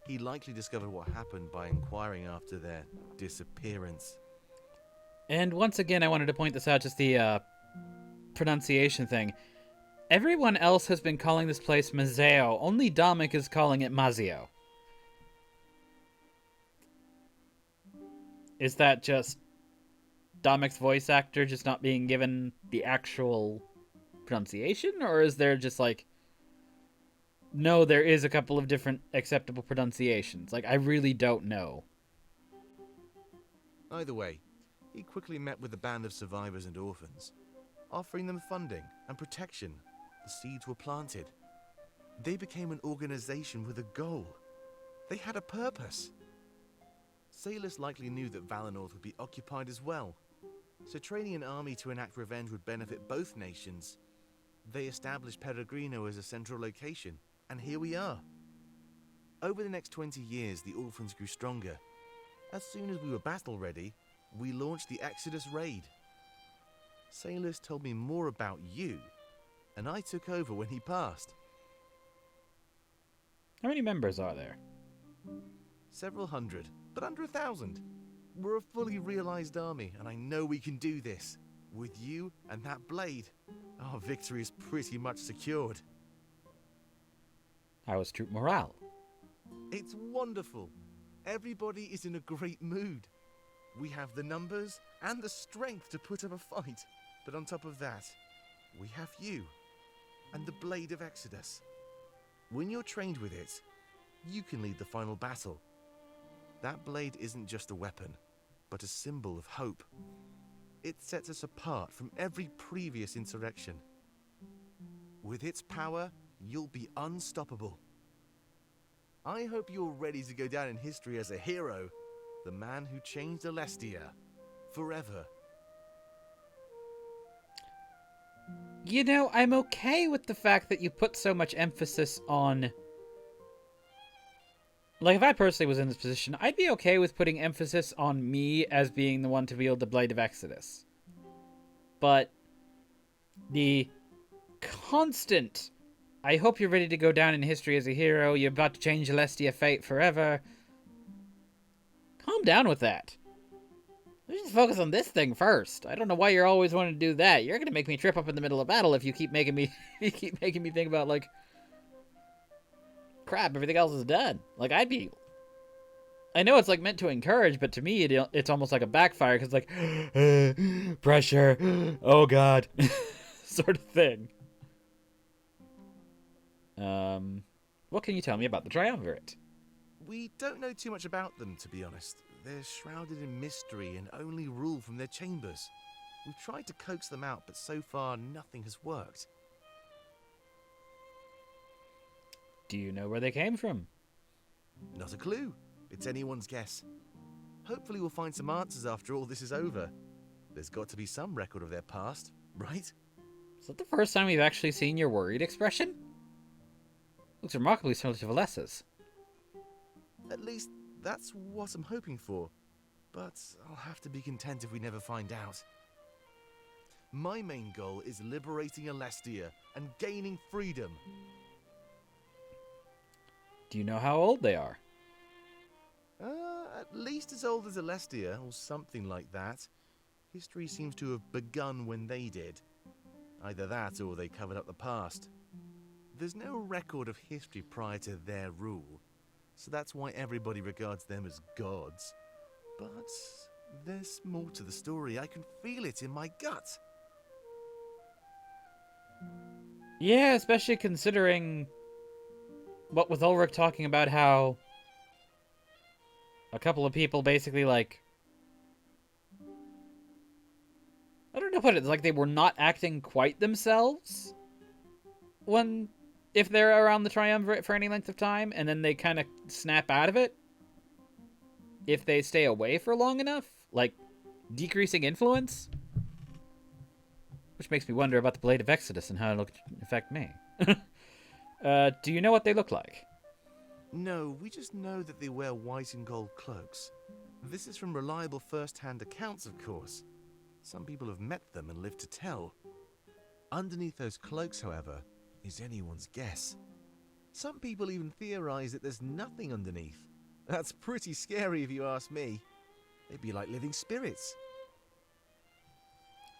He likely discovered what happened by inquiring after their disappearance. And once again, I wanted to point this out, just the pronunciation thing. Everyone else has been calling this place Mazeo. Only Damek is calling it Mazio. Is that just Damek's voice actor just not being given the actual pronunciation? Or is there just like... No, there is a couple of different acceptable pronunciations. Like, I really don't know. Either way, he quickly met with a band of survivors and orphans, offering them funding and protection. The seeds were planted. They became an organization with a goal. They had a purpose. Salus likely knew that Valenoth would be occupied as well, so training an army to enact revenge would benefit both nations. They established Peregrino as a central location, and here we are. Over the next 20 years, the orphans grew stronger. As soon as we were battle ready, we launched the Exodus raid. Salus told me more about you, and I took over when he passed. How many members are there? Several hundred, but under 1,000. We're a fully realized army, and I know we can do this. With you and that blade, our victory is pretty much secured. How is troop morale? It's wonderful. Everybody is in a great mood. We have the numbers and the strength to put up a fight. But on top of that, we have you and the Blade of Exodus. When you're trained with it, you can lead the final battle. That blade isn't just a weapon, but a symbol of hope. It sets us apart from every previous insurrection. With its power, you'll be unstoppable. I hope you're ready to go down in history as a hero, the man who changed Alestia forever. You know, I'm okay with the fact that you put so much emphasis on... Like, if I personally was in this position, I'd be okay with putting emphasis on me as being the one to wield the Blade of Exodus. But the constant, I hope you're ready to go down in history as a hero, you're about to change Alestia fate forever. Calm down with that. Let's just focus on this thing first. I don't know why you're always wanting to do that. You're gonna make me trip up in the middle of battle if you keep making me think about, like, crap, everything else is done. Like, I know it's, like, meant to encourage, but to me, it's almost like a backfire, because, like, pressure, oh god, sort of thing. What can you tell me about the Triumvirate? We don't know too much about them, to be honest. They're shrouded in mystery and only rule from their chambers. We've tried to coax them out, but so far nothing has worked. Do you know where they came from? Not a clue. It's anyone's guess. Hopefully we'll find some answers after all this is over. There's got to be some record of their past, right? Is that the first time we've actually seen your worried expression? Looks remarkably similar to Valessa's. At least that's what I'm hoping for. But I'll have to be content if we never find out. My main goal is liberating Alestia and gaining freedom. Do you know how old they are? At least as old as Alestia, or something like that. History seems to have begun when they did. Either that, or they covered up the past. There's no record of history prior to their rule, so that's why everybody regards them as gods. But there's more to the story. I can feel it in my gut. Yeah, especially considering what with Ulrich talking about how a couple of people basically, like, I don't know what it's like, they were not acting quite themselves if they're around the Triumvirate for any length of time, and then they kind of snap out of it if they stay away for long enough, like decreasing influence, which makes me wonder about the Blade of Exodus and how it'll affect me. Do you know what they look like? No, we just know that they wear white and gold cloaks. This is from reliable first-hand accounts, of course. Some people have met them and lived to tell. Underneath those cloaks, however, is anyone's guess. Some people even theorize that there's nothing underneath. That's pretty scary if you ask me. They'd be like living spirits.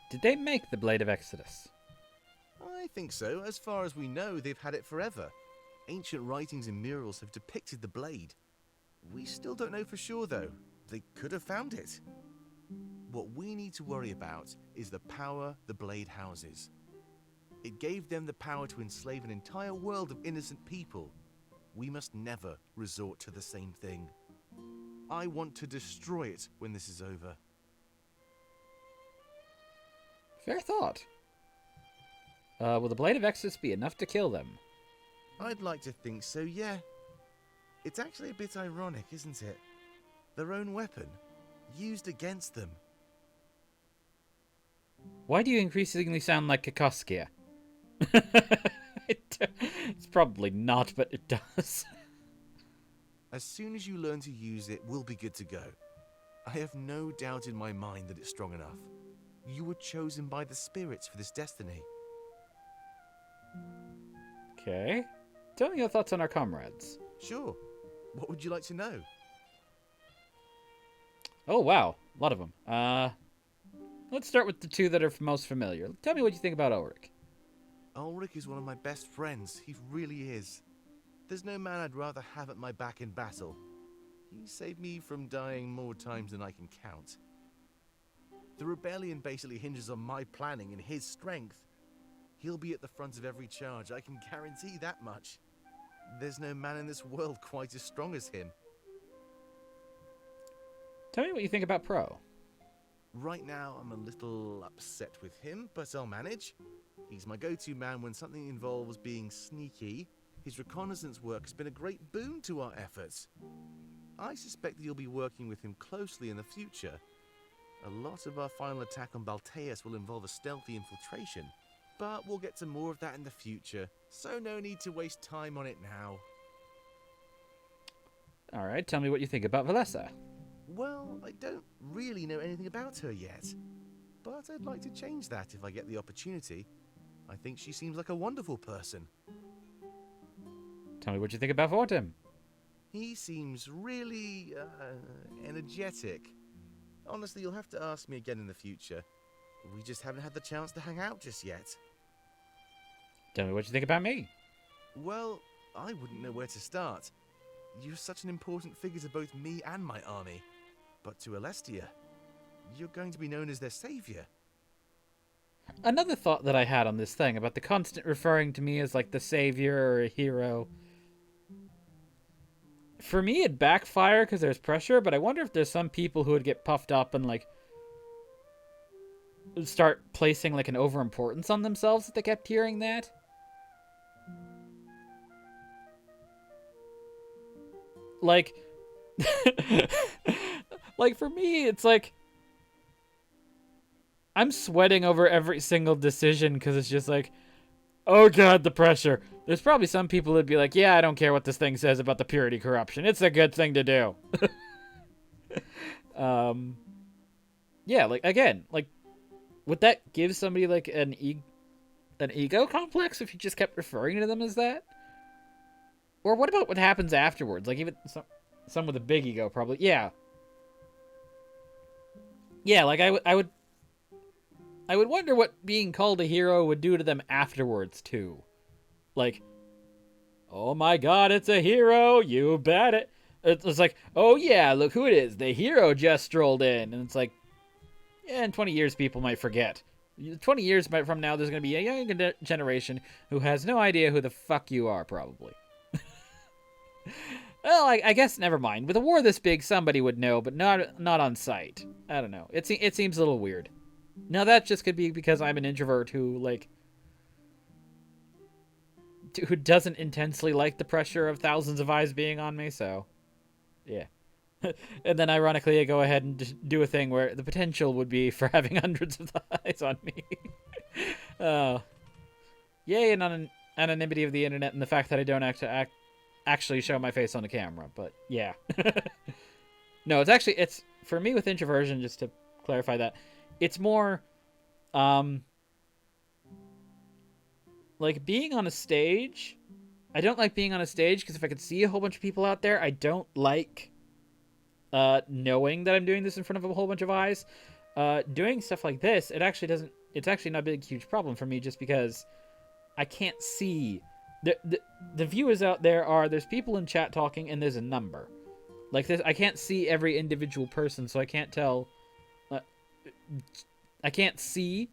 Did they make the Blade of Exodus? I think so. As far as we know, they've had it forever. Ancient writings and murals have depicted the blade. We still don't know for sure, though. They could have found it. What we need to worry about is the power the blade houses. It gave them the power to enslave an entire world of innocent people. We must never resort to the same thing. I want to destroy it when this is over. Fair thought. Will the Blade of Exodus be enough to kill them? I'd like to think so, yeah. It's actually a bit ironic, isn't it? Their own weapon, used against them. Why do you increasingly sound like Kikoskia? It's probably not, but it does. As soon as you learn to use it, we'll be good to go. I have no doubt in my mind that it's strong enough. You were chosen by the spirits for this destiny. Okay. Tell me your thoughts on our comrades. Sure. What would you like to know? Oh, wow. A lot of them. Let's start with the two that are most familiar. Tell me what you think about Ulrich. Ulrich is one of my best friends. He really is. there's no man I'd rather have at my back in battle. He saved me from dying more times than I can count. The rebellion basically hinges on my planning and his strength. He'll be at the front of every charge, I can guarantee that much. There's no man in this world quite as strong as him. Tell me what you think about Pro. Right now, I'm a little upset with him, but I'll manage. He's my go-to man when something involves being sneaky. His reconnaissance work has been a great boon to our efforts. I suspect that you'll be working with him closely in the future. A lot of our final attack on Balteus will involve a stealthy infiltration, but we'll get to more of that in the future, so no need to waste time on it now. Alright, tell me what you think about Valessa. Well, I don't really know anything about her yet, but I'd like to change that if I get the opportunity. I think she seems like a wonderful person. Tell me what you think about Vortim. He seems really, energetic. Honestly, you'll have to ask me again in the future. We just haven't had the chance to hang out just yet. Tell me what you think about me. Well, I wouldn't know where to start. You're such an important figure to both me and my army. But to Alestia, you're going to be known as their savior. Another thought that I had on this thing about the constant referring to me as like the savior or a hero. For me, it'd backfire because there's pressure, but I wonder if there's some people who would get puffed up and like start placing like an overimportance on themselves if they kept hearing that. Like, like for me, it's like I'm sweating over every single decision because it's just like, oh god, the pressure. There's probably some people that'd be like, yeah, I don't care what this thing says about the purity corruption. It's a good thing to do. Yeah, like, again, like, would that give somebody, like, an ego complex if you just kept referring to them as that? Or what about what happens afterwards? Like, even some with a big ego, probably. Yeah. Yeah, like, I would wonder what being called a hero would do to them afterwards, too. Like, oh my god, it's a hero, you bet it. It's like, oh yeah, look who it is, the hero just strolled in. And it's like, yeah, in 20 years people might forget. 20 years from now, there's going to be a young generation who has no idea who the fuck you are, probably. Well, I guess never mind. With a war this big, somebody would know, but not on sight. I don't know. It seems a little weird. Now that just could be because I'm an introvert who doesn't intensely like the pressure of thousands of eyes being on me, so yeah. And then ironically I go ahead and just do a thing where the potential would be for having hundreds of eyes on me. Yay, and anonymity of the internet and the fact that I don't actually show my face on the camera, but yeah. No, it's for me with introversion, just to clarify that, it's more like being on a stage. I don't like being on a stage because if I could see a whole bunch of people out there, I don't like knowing that I'm doing this in front of a whole bunch of eyes. Doing stuff like this, it's actually not a big huge problem for me just because I can't see the viewers out there. There's people in chat talking and there's a number like this. I can't see every individual person, so I can't tell. I can't see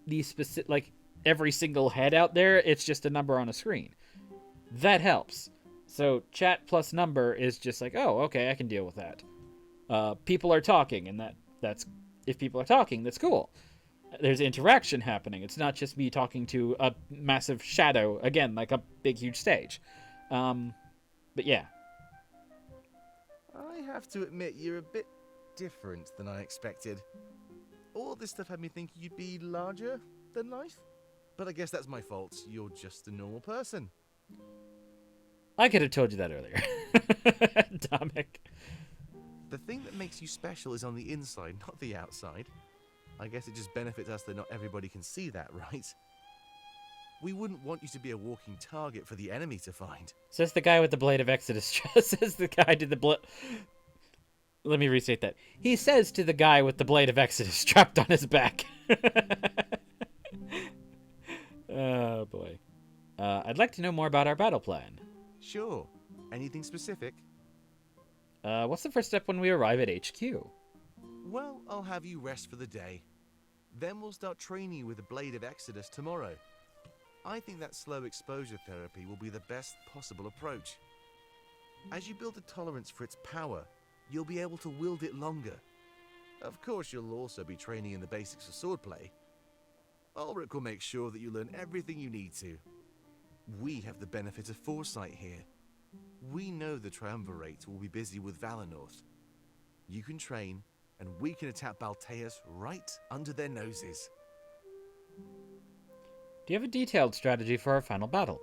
the specific, like, every single head out there. It's just a number on a screen. That helps. So chat plus number is just like, oh, okay, I can deal with that. People are talking, and that's if people are talking, that's cool. There's interaction happening. It's not just me talking to a massive shadow, again, like a big, huge stage. But yeah. I have to admit, you're a bit different than I expected. All this stuff had me thinking you'd be larger than life. But I guess that's my fault. You're just a normal person. I could have told you that earlier. Damek. The thing that makes you special is on the inside, not the outside. I guess it just benefits us that not everybody can see that, right? We wouldn't want you to be a walking target for the enemy to find. Says the guy with the Blade of Exodus. Says the guy to the Let me restate that. He says to the guy with the Blade of Exodus strapped on his back. Oh, boy. I'd like to know more about our battle plan. Sure. Anything specific? What's the first step when we arrive at HQ? Well, I'll have you rest for the day. Then we'll start training you with the Blade of Exodus tomorrow. I think that slow exposure therapy will be the best possible approach. As you build a tolerance for its power, you'll be able to wield it longer. Of course, you'll also be training in the basics of swordplay. Ulrich will make sure that you learn everything you need to. We have the benefit of foresight here. We know the Triumvirate will be busy with Valinor. You can train, and we can attack Balteus right under their noses. Do you have a detailed strategy for our final battle?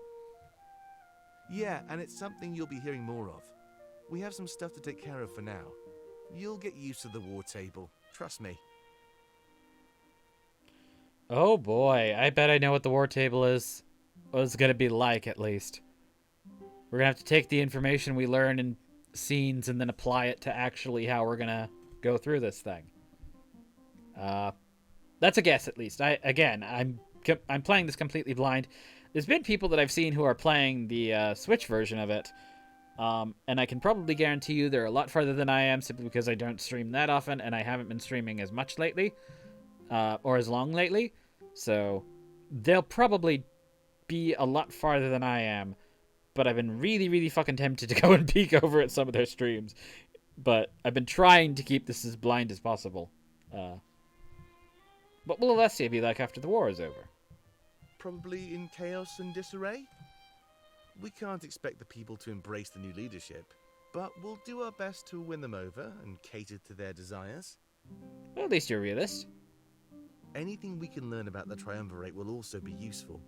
Yeah, and it's something you'll be hearing more of. We have some stuff to take care of for now. You'll get used to the war table, trust me. Oh boy, I bet I know what the war table is. What it's gonna be like, at least. We're gonna have to take the information we learn in scenes and then apply it to actually how we're gonna go through this thing. That's a guess, at least. I'm playing this completely blind. There's been people that I've seen who are playing the Switch version of it, and I can probably guarantee you they're a lot farther than I am, simply because I don't stream that often, and I haven't been streaming as much lately, or as long lately. So they'll probably be a lot farther than I am, but I've been really, really fucking tempted to go and peek over at some of their streams. But I've been trying to keep this as blind as possible. What will Alessia be like after the war is over? Probably in chaos and disarray? We can't expect the people to embrace the new leadership, but we'll do our best to win them over and cater to their desires. Well, at least you're a realist. Anything we can learn about the Triumvirate will also be useful.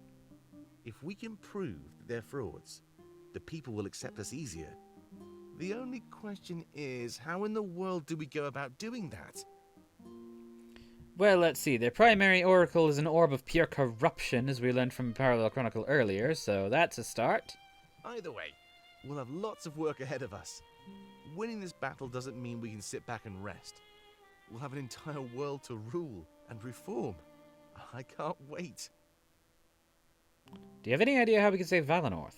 If we can prove that they're frauds, the people will accept us easier. The only question is, how in the world do we go about doing that? Well, let's see. Their primary oracle is an orb of pure corruption, as we learned from Parallel Chronicle earlier, so that's a start. Either way, we'll have lots of work ahead of us. Winning this battle doesn't mean we can sit back and rest. We'll have an entire world to rule and reform. I can't wait. Do you have any idea how we can save Valinor?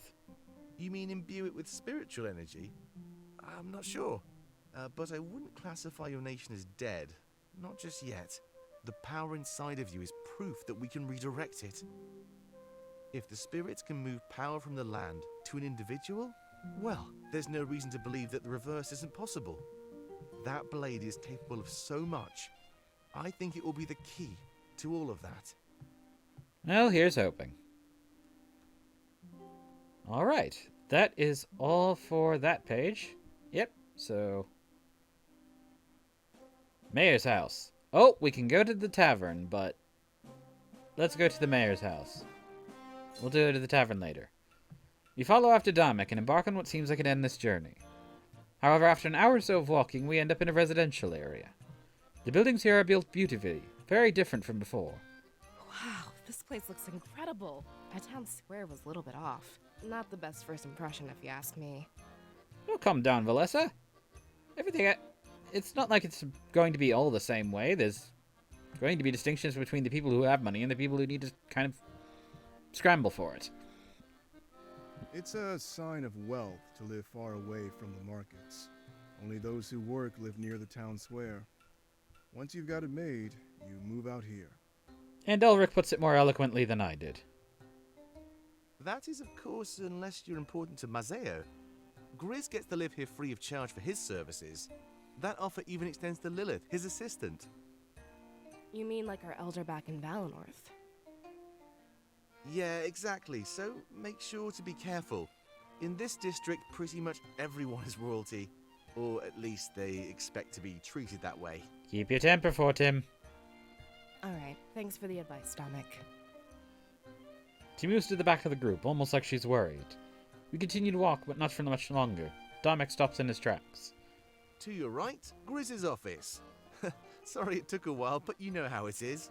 You mean imbue it with spiritual energy? I'm not sure. But I wouldn't classify your nation as dead. Not just yet. The power inside of you is proof that we can redirect it. If the spirits can move power from the land to an individual, well, there's no reason to believe that the reverse isn't possible. That blade is capable of so much. I think it will be the key to all of that. Well, here's hoping. Alright, that is all for that page. Yep, so... Mayor's house. Oh, we can go to the tavern, but... Let's go to the mayor's house. We'll do it at the tavern later. We follow after Damek and embark on what seems like an endless journey. However, after an hour or so of walking, we end up in a residential area. The buildings here are built beautifully, very different from before. Wow, this place looks incredible. My town square was a little bit off. Not the best first impression, if you ask me. Oh, calm down, Valessa. It's not like it's going to be all the same way. There's going to be distinctions between the people who have money and the people who need to kind of scramble for it. It's a sign of wealth to live far away from the markets. Only those who work live near the town square. Once you've got it made, you move out here. And Ulrich puts it more eloquently than I did. That is, of course, unless you're important to Mazeo. Grizz gets to live here free of charge for his services. That offer even extends to Lilith, his assistant. You mean like our elder back in Valinor? Yeah, exactly. So make sure to be careful. In this district, pretty much everyone is royalty. Or at least they expect to be treated that way. Keep your temper, for Tim. Alright, thanks for the advice, Damek. She moves to the back of the group, almost like she's worried. We continue to walk, but not for much longer. Damek stops in his tracks. To your right, Grizz's office. Sorry it took a while, but you know how it is.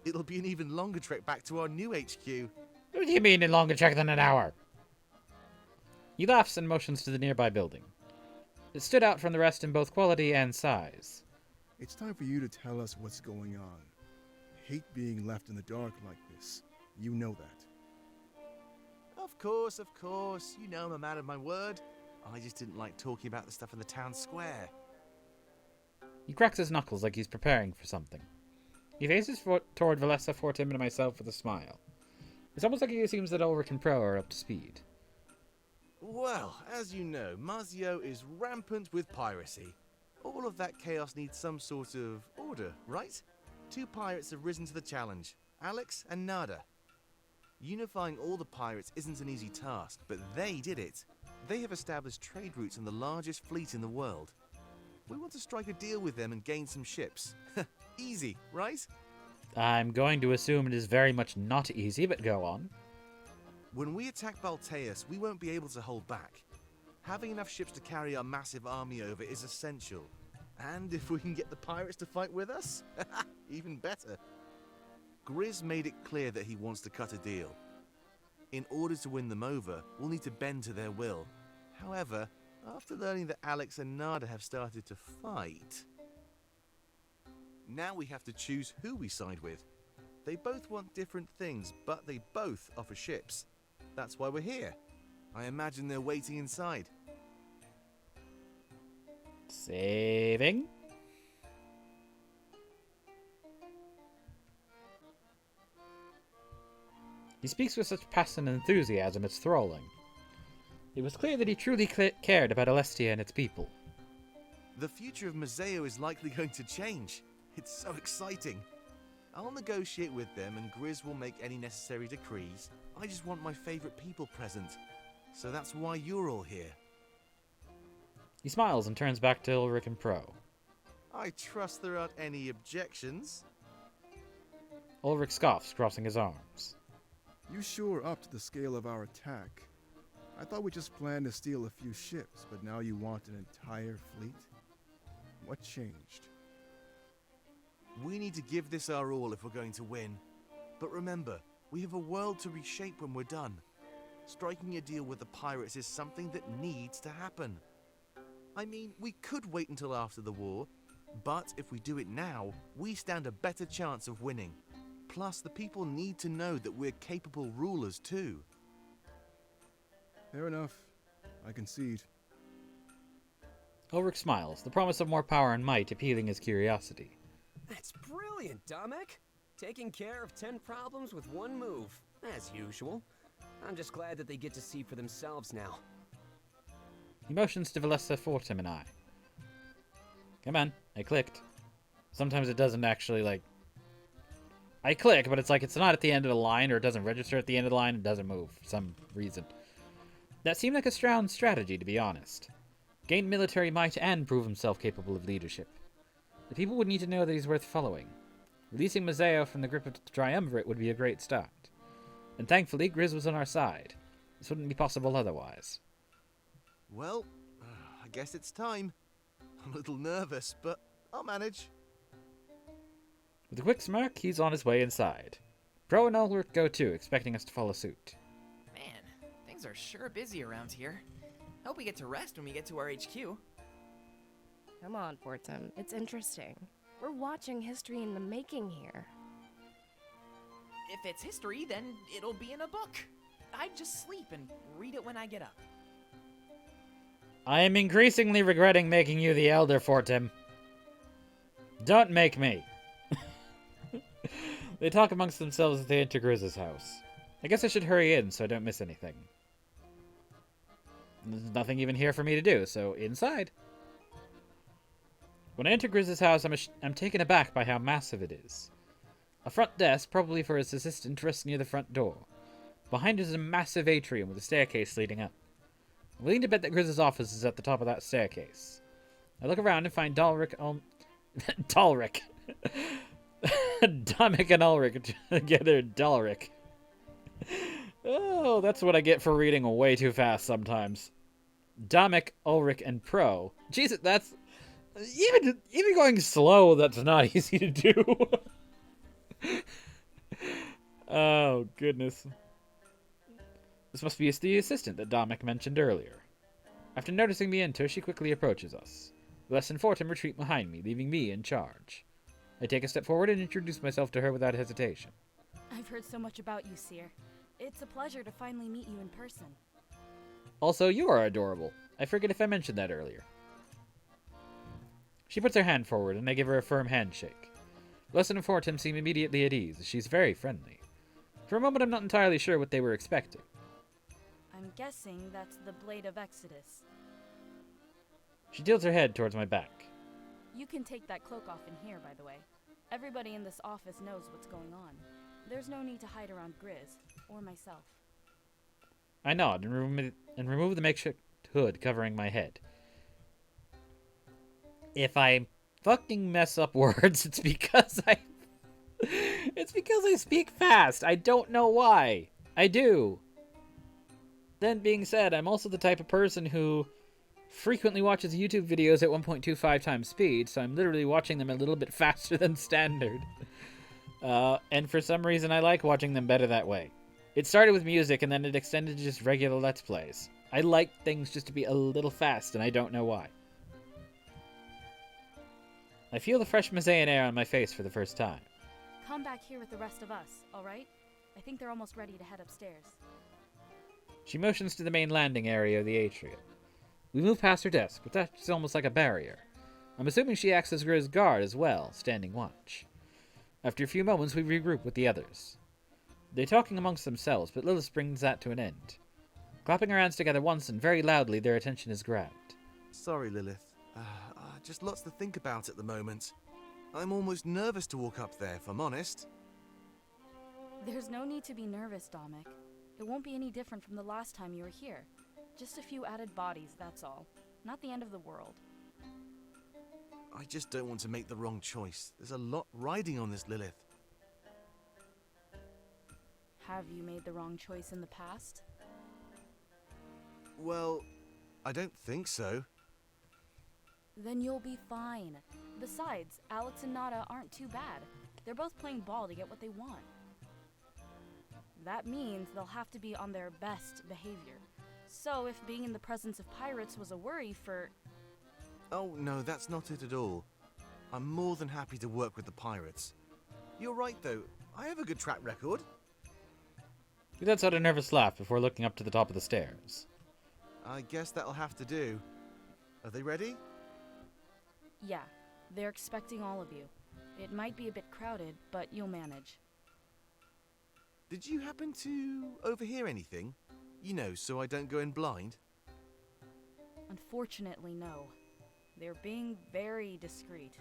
It'll be an even longer trek back to our new HQ. What do you mean a longer trek than an hour? He laughs and motions to the nearby building. It stood out from the rest in both quality and size. It's time for you to tell us what's going on. I hate being left in the dark like this. You know that. Of course, of course. You know I'm a man of my word. I just didn't like talking about the stuff in the town square. He cracks his knuckles like he's preparing for something. He faces toward Valessa, Fortim, and myself with a smile. It's almost like he assumes that Ulrich and Pro are up to speed. Well, as you know, Mazio is rampant with piracy. All of that chaos needs some sort of order, right? 2 pirates have risen to the challenge, Alex and Nada. Unifying all the pirates isn't an easy task, but they did it. They have established trade routes on the largest fleet in the world. We want to strike a deal with them and gain some ships. Easy, right? I'm going to assume it is very much not easy, but go on. When we attack Balteus, we won't be able to hold back. Having enough ships to carry our massive army over is essential. And if we can get the pirates to fight with us, even better. Grizz made it clear that he wants to cut a deal. In order to win them over, we'll need to bend to their will. However, after learning that Alex and Nada have started to fight, now we have to choose who we side with. They both want different things, but they both offer ships. That's why we're here. I imagine they're waiting inside. Saving. He speaks with such passion and enthusiasm, it's thralling. It was clear that he truly cared about Alestia and its people. The future of Mazeo is likely going to change. It's so exciting. I'll negotiate with them and Grizz will make any necessary decrees. I just want my favorite people present. So that's why you're all here. He smiles and turns back to Ulrich and Pro. I trust there aren't any objections. Ulrich scoffs, crossing his arms. You sure upped the scale of our attack. I thought we just planned to steal a few ships, but now you want an entire fleet? What changed? We need to give this our all if we're going to win. But remember, we have a world to reshape when we're done. Striking a deal with the pirates is something that needs to happen. I mean, we could wait until after the war, but if we do it now, we stand a better chance of winning. Plus, the people need to know that we're capable rulers too. Fair enough. I concede. Ulrich smiles, the promise of more power and might appealing his curiosity. That's brilliant, Damek. Taking care of 10 problems with one move, as usual. I'm just glad that they get to see for themselves now. He motions to Valessa, Fortim, and I. Come on, I clicked. Sometimes it doesn't actually, I click, but it's not at the end of the line, or it doesn't register at the end of the line, it doesn't move for some reason. That seemed like a sound strategy, to be honest. Gain military might and prove himself capable of leadership. The people would need to know that he's worth following. Releasing Mazeo from the grip of the Triumvirate would be a great start. And thankfully, Grizz was on our side. This wouldn't be possible otherwise. Well, I guess it's time. I'm a little nervous, but I'll manage. With a quick smirk, he's on his way inside. Pro and Ulrich go too, expecting us to follow suit. Man, things are sure busy around here. Hope we get to rest when we get to our HQ. Come on, Fortum. It's interesting. We're watching history in the making here. If it's history, then it'll be in a book. I'd just sleep and read it when I get up. I am increasingly regretting making you the elder, Fortim. Don't make me. They talk amongst themselves as they enter Grizz's house. I guess I should hurry in so I don't miss anything. There's nothing even here for me to do, so inside. When I enter Grizz's house, I'm taken aback by how massive it is. A front desk, probably for his assistant, rests near the front door. Behind it is a massive atrium with a staircase leading up. I'm willing to bet that Grizz's office is at the top of that staircase. I look around and find Damek and Ulrich together, Dalric. Oh, that's what I get for reading way too fast sometimes. Damek, Ulrich, and Pro. Jesus, that's... Even going slow, that's not easy to do. Oh, goodness. This must be the assistant that Damek mentioned earlier. After noticing me enter, she quickly approaches us. Valessa and Fortim retreat behind me, leaving me in charge. I take a step forward and introduce myself to her without hesitation. I've heard so much about you, Seer. It's a pleasure to finally meet you in person. Also, you are adorable. I forget if I mentioned that earlier. She puts her hand forward, and I give her a firm handshake. Lesson and Fortin seem immediately at ease, as she's very friendly. For a moment, I'm not entirely sure what they were expecting. I'm guessing that's the Blade of Exodus. She tilts her head towards my back. You can take that cloak off in here, by the way. Everybody in this office knows what's going on. There's no need to hide around Grizz, or myself. I nod and remove the makeshift hood covering my head. If I fucking mess up words, it's because I speak fast. I don't know why. I do. Then being said, I'm also the type of person who frequently watches YouTube videos at 1.25 times speed, so I'm literally watching them a little bit faster than standard. And for some reason, I like watching them better that way. It started with music, and then it extended to just regular Let's Plays. I like things just to be a little fast, and I don't know why. I feel the fresh Mazaean air on my face for the first time. Come back here with the rest of us, alright? I think they're almost ready to head upstairs. She motions to the main landing area of the atrium. We move past her desk, but that's almost like a barrier. I'm assuming she acts as Grizz's guard as well, standing watch. After a few moments, we regroup with the others. They're talking amongst themselves, but Lilith brings that to an end. Clapping her hands together once and very loudly, their attention is grabbed. Sorry, Lilith. Just lots to think about at the moment. I'm almost nervous to walk up there, if I'm honest. There's no need to be nervous, Damek. It won't be any different from the last time you were here. Just a few added bodies, that's all. Not the end of the world. I just don't want to make the wrong choice. There's a lot riding on this, Lilith. Have you made the wrong choice in the past? Well, I don't think so. Then you'll be fine. Besides, Alex and Nada aren't too bad. They're both playing ball to get what they want. That means they'll have to be on their best behavior. So if being in the presence of pirates was a worry for... Oh, no, that's not it at all. I'm more than happy to work with the pirates. You're right, though. I have a good track record. He lets out a nervous laugh before looking up to the top of the stairs. I guess that'll have to do. Are they ready? Yeah, they're expecting all of you. It might be a bit crowded, but you'll manage. Did you happen to overhear anything? You know, so I don't go in blind? Unfortunately, no. They're being very discreet.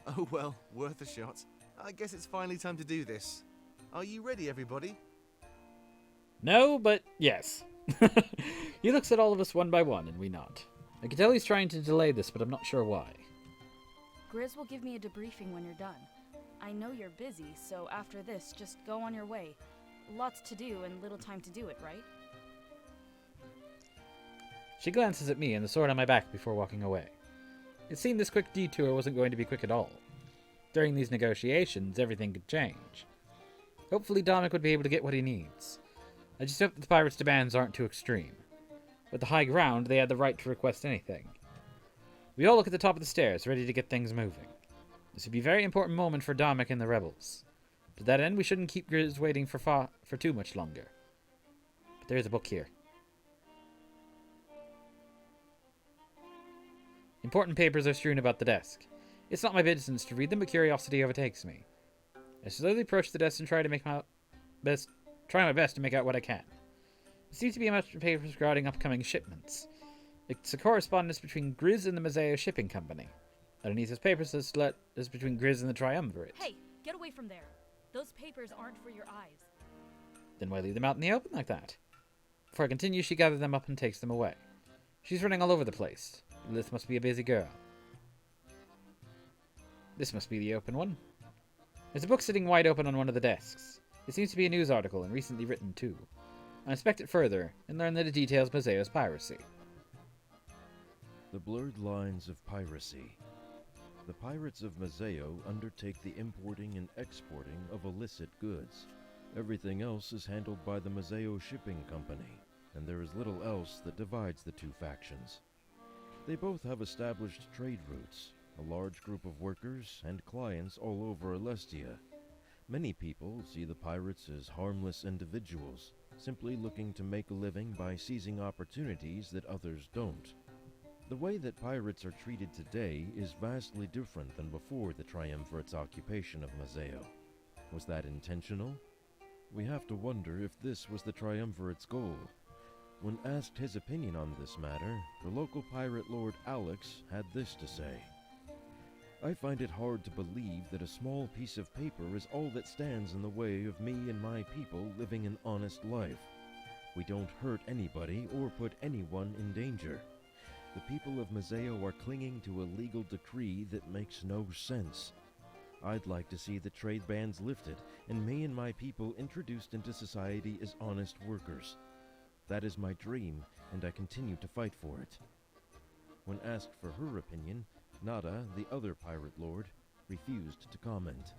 Oh well, worth a shot. I guess it's finally time to do this. Are you ready, everybody? No, but yes. He looks at all of us one by one, and we nod. I can tell he's trying to delay this, but I'm not sure why. Grizz will give me a debriefing when you're done. I know you're busy, so after this, just go on your way. Lots to do and little time to do it, right? She glances at me and the sword on my back before walking away. It seemed this quick detour wasn't going to be quick at all. During these negotiations, everything could change. Hopefully Damek would be able to get what he needs. I just hope that the pirates' demands aren't too extreme. With the high ground, they had the right to request anything. We all look at the top of the stairs, ready to get things moving. This would be a very important moment for Damek and the rebels. To that end, we shouldn't keep Grizz waiting for too much longer. But there is a book here. Important papers are strewn about the desk. It's not my business to read them, but curiosity overtakes me. I slowly approach the desk and try my best to make out what I can. It seems to be a bunch of papers regarding upcoming shipments. It's a correspondence between Grizz and the Mazeo Shipping Company. Underneath this paper says is between Grizz and the Triumvirate. Hey, get away from there. Those papers aren't for your eyes. Then why leave them out in the open like that? Before I continue, she gathers them up and takes them away. She's running all over the place. This must be a busy girl. This must be the open one. There's a book sitting wide open on one of the desks. It seems to be a news article, and recently written too. I inspect it further, and learn that it details Mazeo's piracy. The blurred lines of piracy. The pirates of Mazeo undertake the importing and exporting of illicit goods. Everything else is handled by the Mazeo Shipping Company, and there is little else that divides the two factions. They both have established trade routes, a large group of workers and clients all over Alestia, Many people see the pirates as harmless individuals, simply looking to make a living by seizing opportunities that others don't. The way that pirates are treated today is vastly different than before the Triumvirate's occupation of Mazeo. Was that intentional? We have to wonder if this was the Triumvirate's goal. When asked his opinion on this matter, the local pirate lord Alex had this to say. I find it hard to believe that a small piece of paper is all that stands in the way of me and my people living an honest life. We don't hurt anybody or put anyone in danger. The people of Mazeo are clinging to a legal decree that makes no sense. I'd like to see the trade bans lifted and me and my people introduced into society as honest workers. That is my dream, and I continue to fight for it. When asked for her opinion, Nada, the other pirate lord, refused to comment.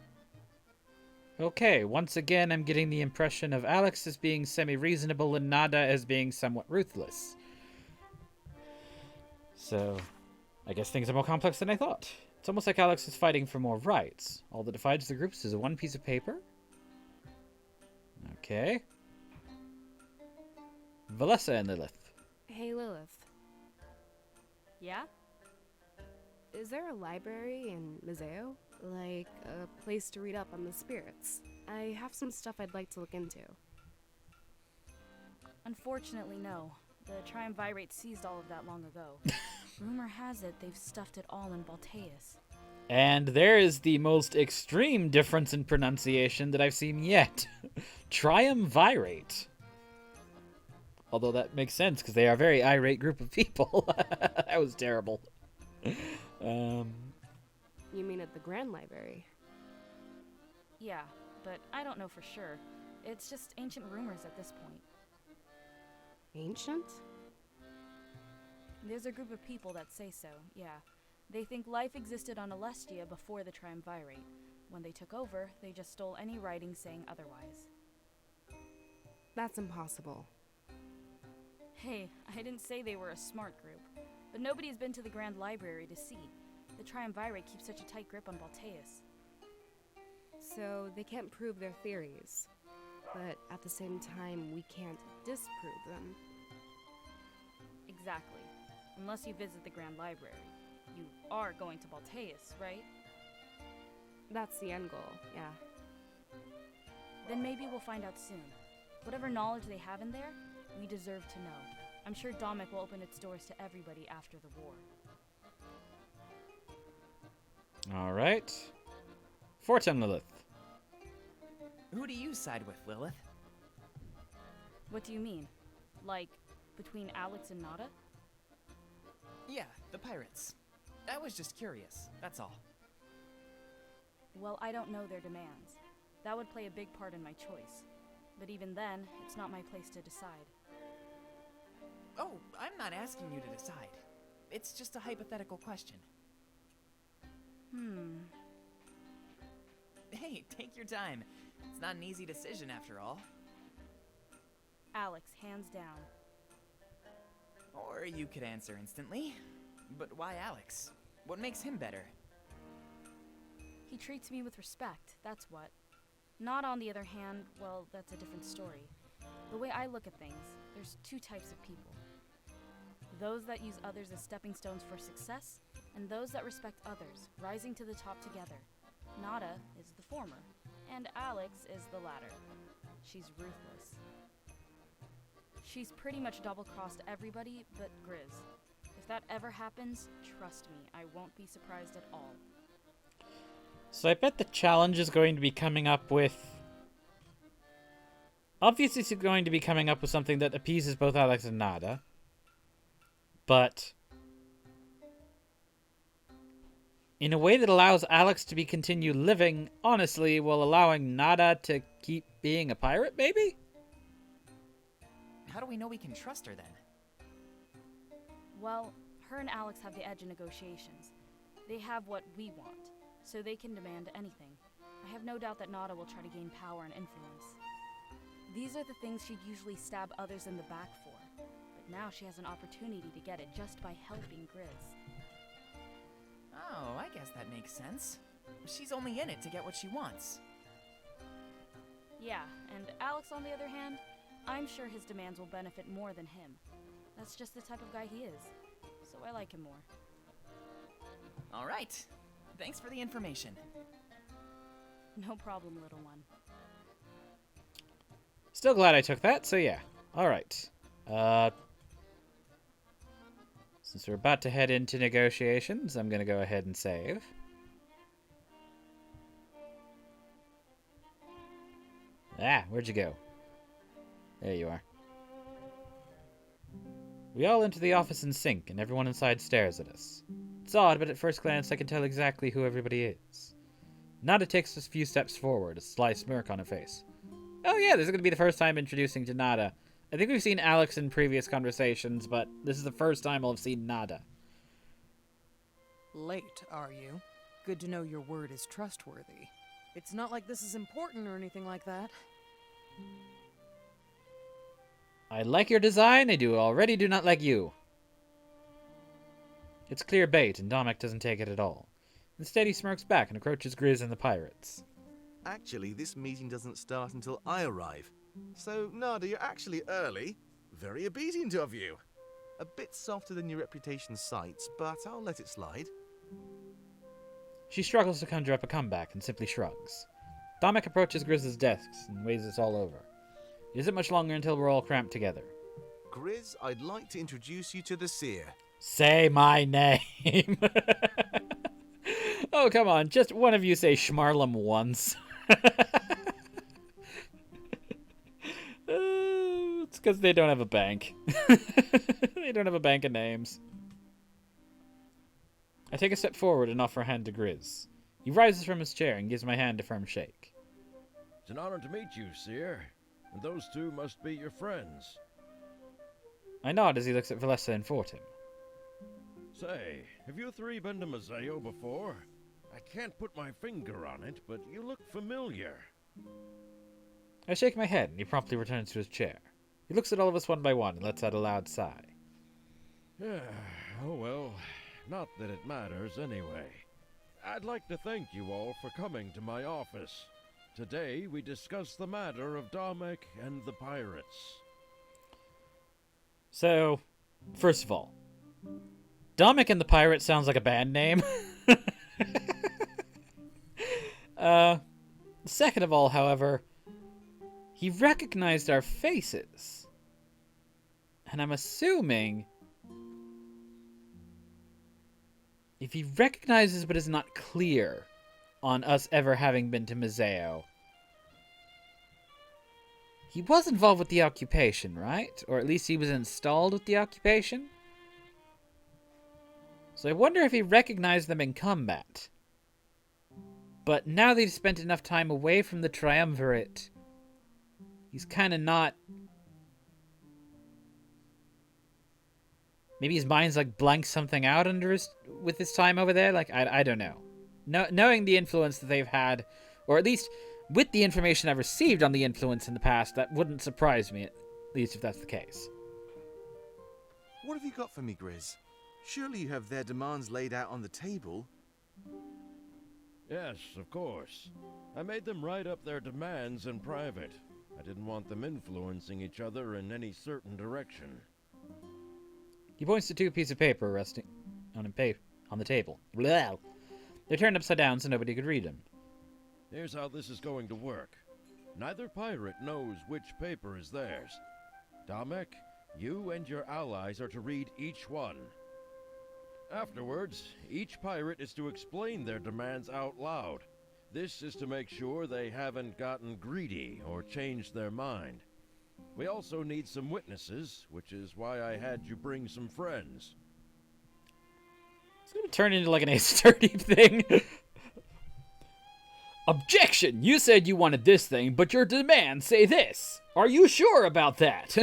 Okay, once again I'm getting the impression of Alex as being semi-reasonable and Nada as being somewhat ruthless. So, I guess things are more complex than I thought. It's almost like Alex is fighting for more rights. All that divides the groups is one piece of paper? Okay. Valessa and Lilith. Hey, Lilith. Yeah? Is there a library in Mazeo? Like, a place to read up on the spirits? I have some stuff I'd like to look into. Unfortunately, no. The Triumvirate seized all of that long ago. Rumor has it they've stuffed it all in Balteus. And there is the most extreme difference in pronunciation that I've seen yet. Triumvirate. Although that makes sense, because they are a very irate group of people. That was terrible. You mean at the Grand Library? Yeah, but I don't know for sure. It's just ancient rumors at this point. Ancient? There's a group of people that say so, yeah. They think life existed on Alestia before the Triumvirate. When they took over, they just stole any writing saying otherwise. That's impossible. Hey, I didn't say they were a smart group, but nobody's been to the Grand Library to see. The Triumvirate keeps such a tight grip on Balteus. So they can't prove their theories, but at the same time, we can't disprove them. Exactly. Unless you visit the Grand Library. You are going to Balteus, right? That's the end goal, yeah. Then maybe we'll find out soon. Whatever knowledge they have in there, we deserve to know. I'm sure Damek will open its doors to everybody after the war. Alright. Fortune, Lilith. Who do you side with, Lilith? What do you mean? Like, between Alex and Nada? Yeah, the pirates. I was just curious, that's all. Well, I don't know their demands. That would play a big part in my choice. But even then, it's not my place to decide. Oh, I'm not asking you to decide. It's just a hypothetical question. Hey, take your time. It's not an easy decision after all. Alex, hands down. Or you could answer instantly. But why Alex? What makes him better? He treats me with respect, that's what. Nada, on the other hand, well, that's a different story. The way I look at things, there's two types of people. Those that use others as stepping stones for success, and those that respect others, rising to the top together. Nada is the former, and Alex is the latter. She's ruthless. She's pretty much double-crossed everybody but Grizz. If that ever happens, trust me, I won't be surprised at all. So I bet the challenge is going to be coming up with... Obviously it's going to be coming up with something that appeases both Alex and Nada. But... in a way that allows Alex to continue living honestly while allowing Nada to keep being a pirate, maybe? How do we know we can trust her then? Well, her and Alex have the edge in negotiations. They have what we want, so they can demand anything. I have no doubt that Nada will try to gain power and influence. These are the things she'd usually stab others in the back for, but now she has an opportunity to get it just by helping Grizz. Oh, I guess that makes sense. She's only in it to get what she wants. Yeah, and Alex, on the other hand, I'm sure his demands will benefit more than him. That's just the type of guy he is. So I like him more. All right. Thanks for the information. No problem, little one. Still glad I took that, so yeah. Alright. Since we're about to head into negotiations, I'm gonna go ahead and save. Ah, where'd you go? There you are. We all enter the office in sync, and everyone inside stares at us. It's odd, but at first glance I can tell exactly who everybody is. Nada takes a few steps forward, a sly smirk on her face. Oh yeah, this is going to be the first time introducing to Nada. I think we've seen Alex in previous conversations, but this is the first time I'll have seen Nada. Late, are you? Good to know your word is trustworthy. It's not like this is important or anything like that. I like your design, I already do not like you. It's clear bait, and Damek doesn't take it at all. Instead, he smirks back and approaches Grizz and the pirates. Actually, this meeting doesn't start until I arrive. So, Nada, you're actually early. Very obedient of you. A bit softer than your reputation cites, but I'll let it slide. She struggles to conjure up a comeback and simply shrugs. Damek approaches Grizz's desk and waves us all over. It isn't much longer until we're all cramped together. Grizz, I'd like to introduce you to the seer. Say my name! Oh, come on, just one of you say Schmarlem once. It's because they don't have a bank. They don't have a bank of names. I take a step forward and offer a hand to Grizz. He rises from his chair and gives my hand a firm shake. It's an honor to meet you, Seer. And those two must be your friends. I nod as he looks at Valessa and Fortin. Say, have you three been to Museo before? I can't put my finger on it, but you look familiar. I shake my head and he promptly returns to his chair. He looks at all of us one by one and lets out a loud sigh. Oh well, not that it matters anyway. I'd like to thank you all for coming to my office. Today we discuss the matter of Damek and the pirates. So, first of all, Damek and the Pirates sounds like a band name. Second of all, however, he recognized our faces. And I'm assuming if he recognizes but is not clear on us ever having been to Museo, he was involved with the occupation, right? Or at least he was installed with the occupation? So I wonder if he recognized them in combat. But now that he's spent enough time away from the Triumvirate, he's kind of not... Maybe his mind's like blanked something out with his time over there? Like, I don't know. Knowing the influence that they've had, or at least with the information I've received on the influence in the past, that wouldn't surprise me, at least if that's the case. What have you got for me, Grizz? Surely you have their demands laid out on the table. Yes, of course. I made them write up their demands in private. I didn't want them influencing each other in any certain direction. He points to two pieces of paper resting on the table. Blah. They're turned upside down so nobody could read them. Here's how this is going to work. Neither pirate knows which paper is theirs. Damek, you and your allies are to read each one. Afterwards, each pirate is to explain their demands out loud. This is to make sure they haven't gotten greedy or changed their mind. We also need some witnesses, which is why I had you bring some friends. It's going to turn into like an Ace 30 thing. Objection! You said you wanted this thing, but your demands say this. Are you sure about that?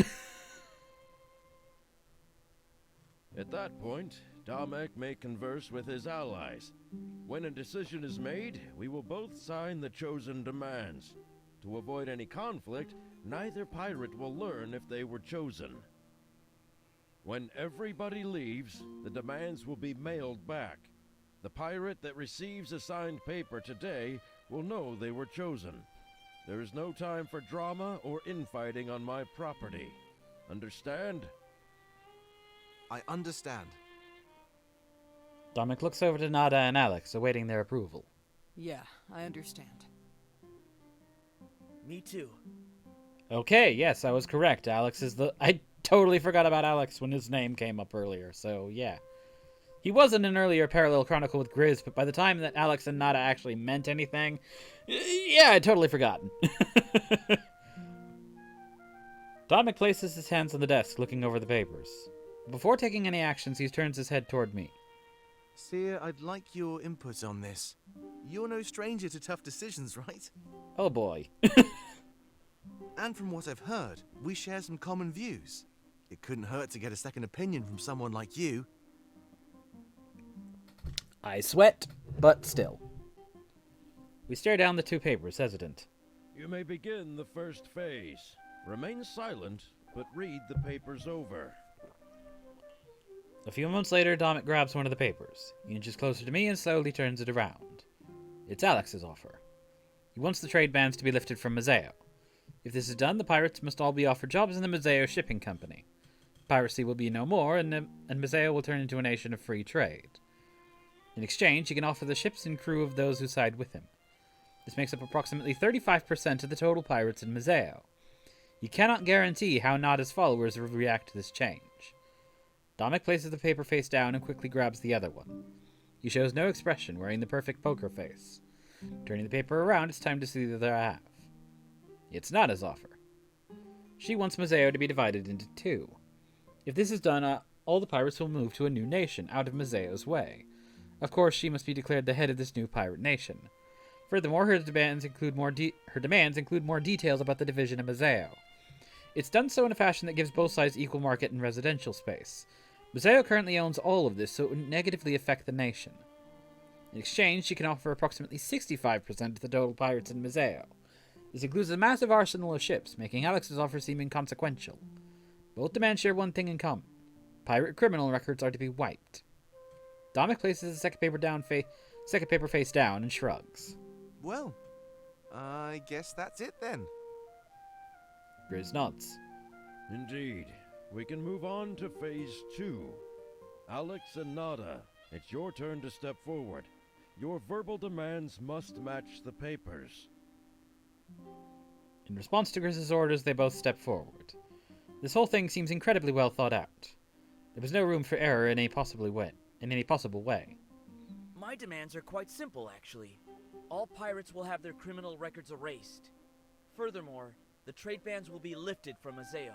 At that point, Damek may converse with his allies. When a decision is made, we will both sign the chosen demands. To avoid any conflict, neither pirate will learn if they were chosen. When everybody leaves, the demands will be mailed back. The pirate that receives a signed paper today will know they were chosen. There is no time for drama or infighting on my property. Understand? I understand. Damek looks over to Nada and Alex, awaiting their approval. Yeah, I understand. Me too. Okay, yes, I was correct. Alex is the... I totally forgot about Alex when his name came up earlier, so yeah. He was in an earlier parallel chronicle with Grizz, but by the time that Alex and Nada actually meant anything, yeah, I'd totally forgotten. Damek places his hands on the desk, looking over the papers. Before taking any actions, he turns his head toward me. Seer, I'd like your input on this. You're no stranger to tough decisions, right? Oh boy. And from what I've heard, we share some common views. It couldn't hurt to get a second opinion from someone like you. I sweat, but still. We stare down the two papers, hesitant. You may begin the first phase. Remain silent, but read the papers over. A few moments later, Damek grabs one of the papers. He inches closer to me and slowly turns it around. It's Alex's offer. He wants the trade bans to be lifted from Mazeo. If this is done, the pirates must all be offered jobs in the Mazeo shipping company. Piracy will be no more, and Mazeo will turn into a nation of free trade. In exchange, he can offer the ships and crew of those who side with him. This makes up approximately 35% of the total pirates in Mazeo. He cannot guarantee how Nada's followers will react to this change. Damek places the paper face down and quickly grabs the other one. He shows no expression, wearing the perfect poker face. Turning the paper around, it's time to see the other half. It's Nada's offer. She wants Mazeo to be divided into two. If this is done, all the pirates will move to a new nation, out of Mazeo's way. Of course, she must be declared the head of this new pirate nation. Furthermore, her demands include more details about the division of Mazeo. It's done so in a fashion that gives both sides equal market and residential space. Mazeo currently owns all of this, so it would negatively affect the nation. In exchange, she can offer approximately 65% of the total pirates in Mazeo. This includes a massive arsenal of ships, making Alex's offer seem inconsequential. Both demands share one thing in common. Pirate criminal records are to be wiped. Damek places the second paper face down and shrugs. Well, I guess that's it then. Grizz nods. Indeed. We can move on to phase 2. Alex and Nada, it's your turn to step forward. Your verbal demands must match the papers. In response to Grizz's orders, they both step forward. This whole thing seems incredibly well thought out. There was no room for error in any possible way. My demands are quite simple, actually. All pirates will have their criminal records erased. Furthermore, the trade bans will be lifted from Mazeo.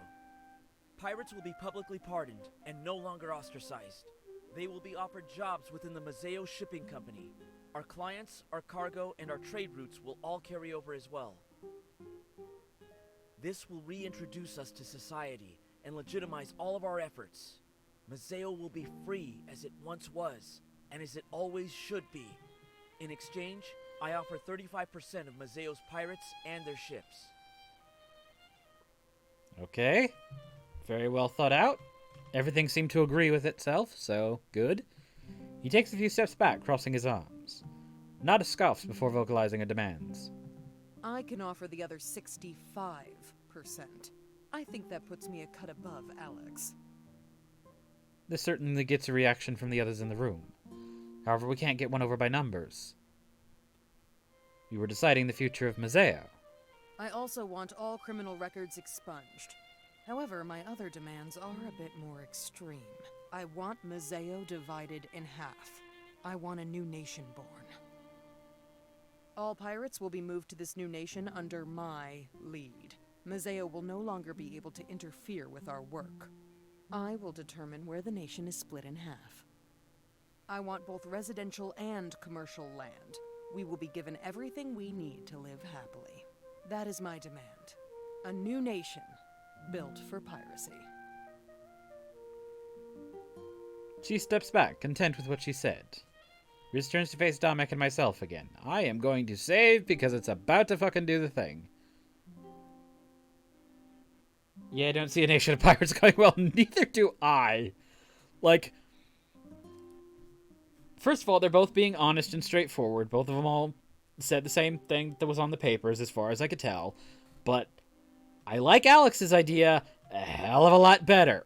Pirates will be publicly pardoned and no longer ostracized. They will be offered jobs within the Mazeo Shipping Company. Our clients, our cargo, and our trade routes will all carry over as well. This will reintroduce us to society and legitimize all of our efforts. Mazeo will be free as it once was, and as it always should be. In exchange, I offer 35% of Mazeo's pirates and their ships. Okay. Very well thought out. Everything seemed to agree with itself, so good. He takes a few steps back, crossing his arms. Nada scoffs before vocalizing her demands. I can offer the other 65%. I think that puts me a cut above Alex. This certainly gets a reaction from the others in the room. However, we can't get one over by numbers. We were deciding the future of Mazeo. I also want all criminal records expunged. However, my other demands are a bit more extreme. I want Mazeo divided in half. I want a new nation born. All pirates will be moved to this new nation under my lead. Mazeo will no longer be able to interfere with our work. I will determine where the nation is split in half. I want both residential and commercial land. We will be given everything we need to live happily. That is my demand. A new nation built for piracy. She steps back, content with what she said. Riz turns to face Damek and myself again. I am going to save because it's about to fucking do the thing. Yeah, I don't see a nation of pirates going well. Neither do I. Like, first of all, they're both being honest and straightforward. Both of them all said the same thing that was on the papers as far as I could tell, but I like Alex's idea a hell of a lot better.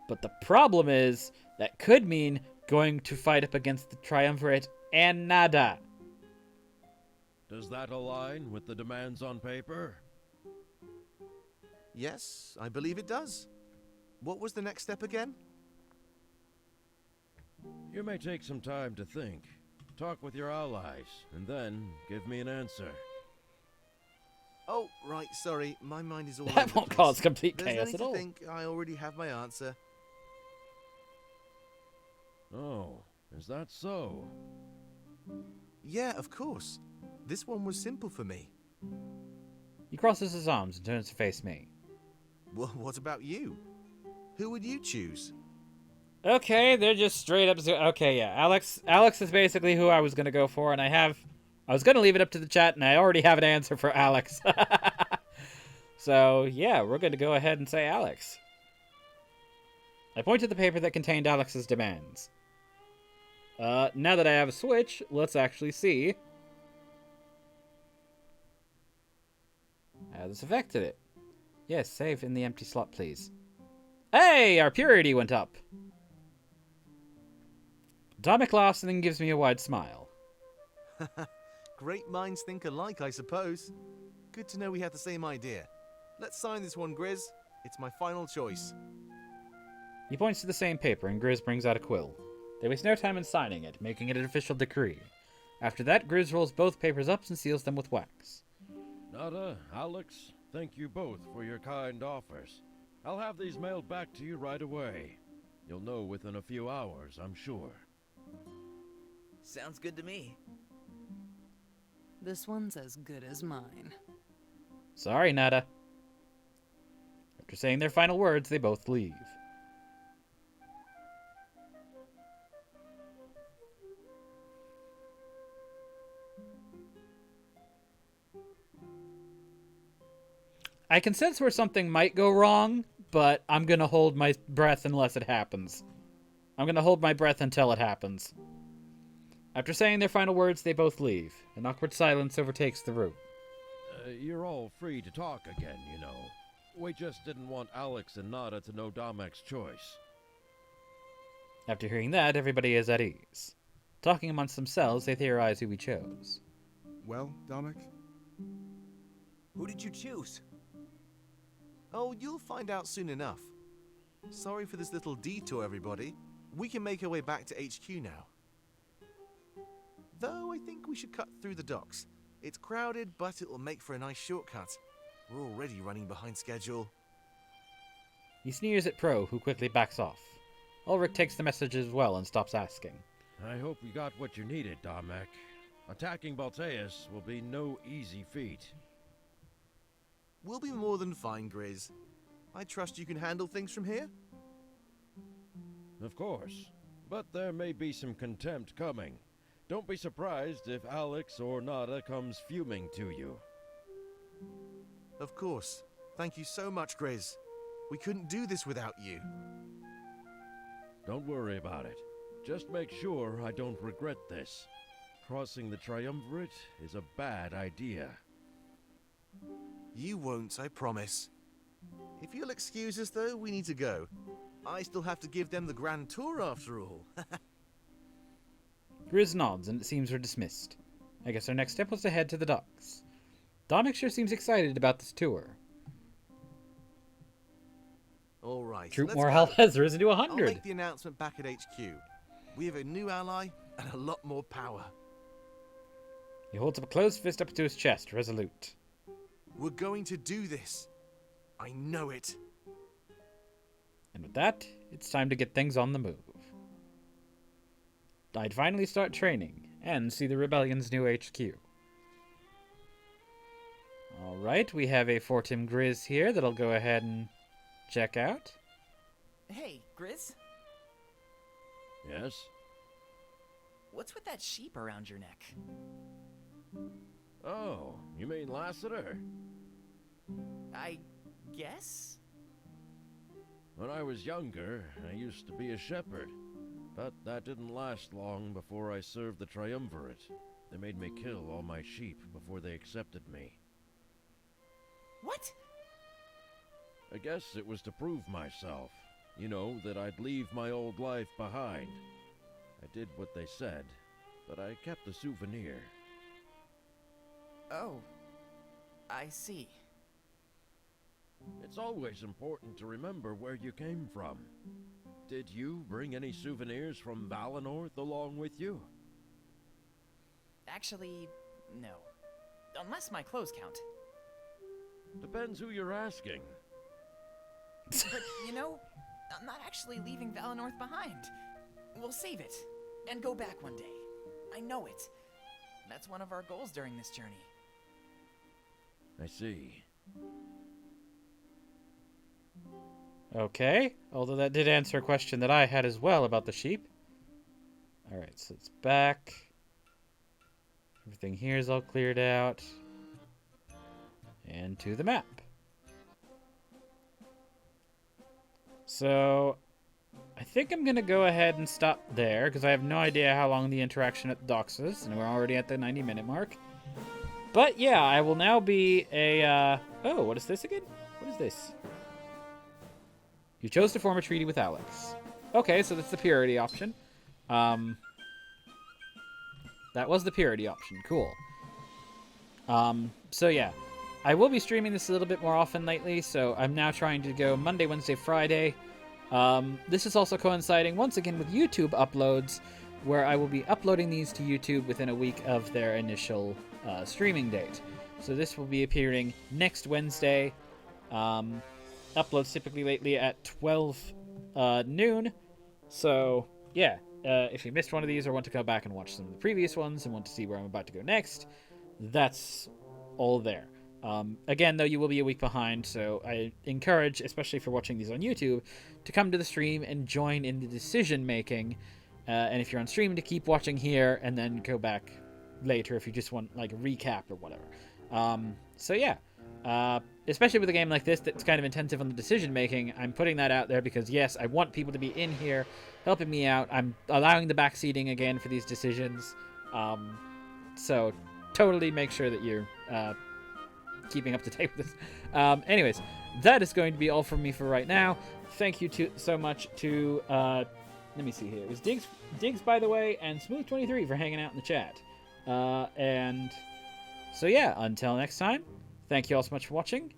But the problem is, that could mean going to fight up against the Triumvirate and nada. Does that align with the demands on paper? Yes, I believe it does. What was the next step again? You may take some time to think. Talk with your allies, and then give me an answer. Oh, right, sorry. My mind is all over That the won't place. cause complete There's no chaos need at to all. think. I already have my answer. Oh, is that so? Yeah, of course. This one was simple for me. He crosses his arms and turns to face me. Well, what about you? Who would you choose? Okay, they're just straight up. Okay, yeah, Alex is basically who I was gonna go for, and I was gonna leave it up to the chat, and I already have an answer for Alex. So yeah, we're gonna go ahead and say Alex. I point to the paper that contained Alex's demands. Now that I have a switch, let's actually see how this affected it. Yes, save in the empty slot, please. Hey, our purity went up. Damek laughs and then gives me a wide smile. Great minds think alike, I suppose. Good to know we have the same idea. Let's sign this one, Grizz. It's my final choice. He points to the same paper, and Grizz brings out a quill. They waste no time in signing it, making it an official decree. After that, Grizz rolls both papers up and seals them with wax. Nada, Alex, thank you both for your kind offers. I'll have these mailed back to you right away. You'll know within a few hours, I'm sure. Sounds good to me. This one's as good as mine. Sorry, Nada. After saying their final words, they both leave. I can sense where something might go wrong, but I'm gonna hold my breath unless it happens. I'm gonna hold my breath until it happens. After saying their final words, they both leave. An awkward silence overtakes the room. You're all free to talk again, you know. We just didn't want Alex and Nada to know Damek's choice. After hearing that, everybody is at ease. Talking amongst themselves, they theorize who we chose. Well, Damek? Who did you choose? Oh, you'll find out soon enough. Sorry for this little detour, everybody. We can make our way back to HQ now. Though I think we should cut through the docks. It's crowded, but it'll make for a nice shortcut. We're already running behind schedule. He sneers at Pro, who quickly backs off. Ulrich takes the message as well and stops asking. I hope you got what you needed, Damek. Attacking Balteus will be no easy feat. We'll be more than fine, Grizz. I trust you can handle things from here? Of course. But there may be some contempt coming. Don't be surprised if Alex or Nada comes fuming to you. Of course. Thank you so much, Grizz. We couldn't do this without you. Don't worry about it. Just make sure I don't regret this. Crossing the Triumvirate is a bad idea. You won't, I promise. If you'll excuse us, though, we need to go. I still have to give them the grand tour after all. Grizz nods, and it seems we're dismissed. I guess our next step was to head to the docks. Damek sure seems excited about this tour. All right. Troop let's morale go. has risen to I'll 100. make the announcement back at HQ. We have a new ally and a lot more power. He holds up a closed fist up to his chest, resolute. We're going to do this. I know it. And with that, it's time to get things on the move. I'd finally start training and see the Rebellion's new HQ. Alright, we have a Fortim Grizz here that I'll go ahead and check out. Hey, Grizz, Yes? what's with that sheep around your neck? Oh, you mean Lassiter? I guess? When I was younger, I used to be a shepherd. But that didn't last long before I served the Triumvirate. They made me kill all my sheep before they accepted me. What? I guess it was to prove myself. You know, that I'd leave my old life behind. I did what they said, but I kept the souvenir. Oh, I see. It's always important to remember where you came from. Did you bring any souvenirs from Valinor along with you? Actually, no. Unless my clothes count. Depends who you're asking. But, you know, I'm not actually leaving Valinor behind. We'll save it, and go back one day. I know it. That's one of our goals during this journey. I see. Okay, although that did answer a question that I had as well about the sheep. Alright, so it's back. Everything here is all cleared out. And to the map. So, I think I'm going to go ahead and stop there, because I have no idea how long the interaction at the docks is, and we're already at the 90-minute mark. But yeah, I will now be a, oh, what is this again? What is this? You chose to form a treaty with Alex. Okay, so that's the purity option. That was the purity option. Cool. So yeah. I will be streaming this a little bit more often lately, so I'm now trying to go Monday, Wednesday, Friday. This is also coinciding, once again, with YouTube uploads, where I will be uploading these to YouTube within a week of their initial streaming date. So this will be appearing next Wednesday. Uploads typically lately at 12 noon. So, yeah, if you missed one of these or want to go back and watch some of the previous ones and want to see where I'm about to go next, that's all there. Again, though, you will be a week behind, so I encourage, especially for watching these on YouTube, to come to the stream and join in the decision-making. And if you're on stream, to keep watching here and then go back later if you just want, like, a recap or whatever. So, yeah. Especially with a game like this that's kind of intensive on the decision-making, I'm putting that out there because, yes, I want people to be in here helping me out. I'm allowing the backseating again for these decisions. So, totally make sure that you're keeping up to date with this. Anyways, that is going to be all from me for right now. Thank you so much to, let me see here. It was Diggs, by the way, and Smooth23 for hanging out in the chat. And so yeah, until next time, thank you all so much for watching.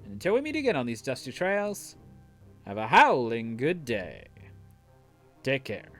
And until we meet again on these dusty trails, have a howling good day. Take care.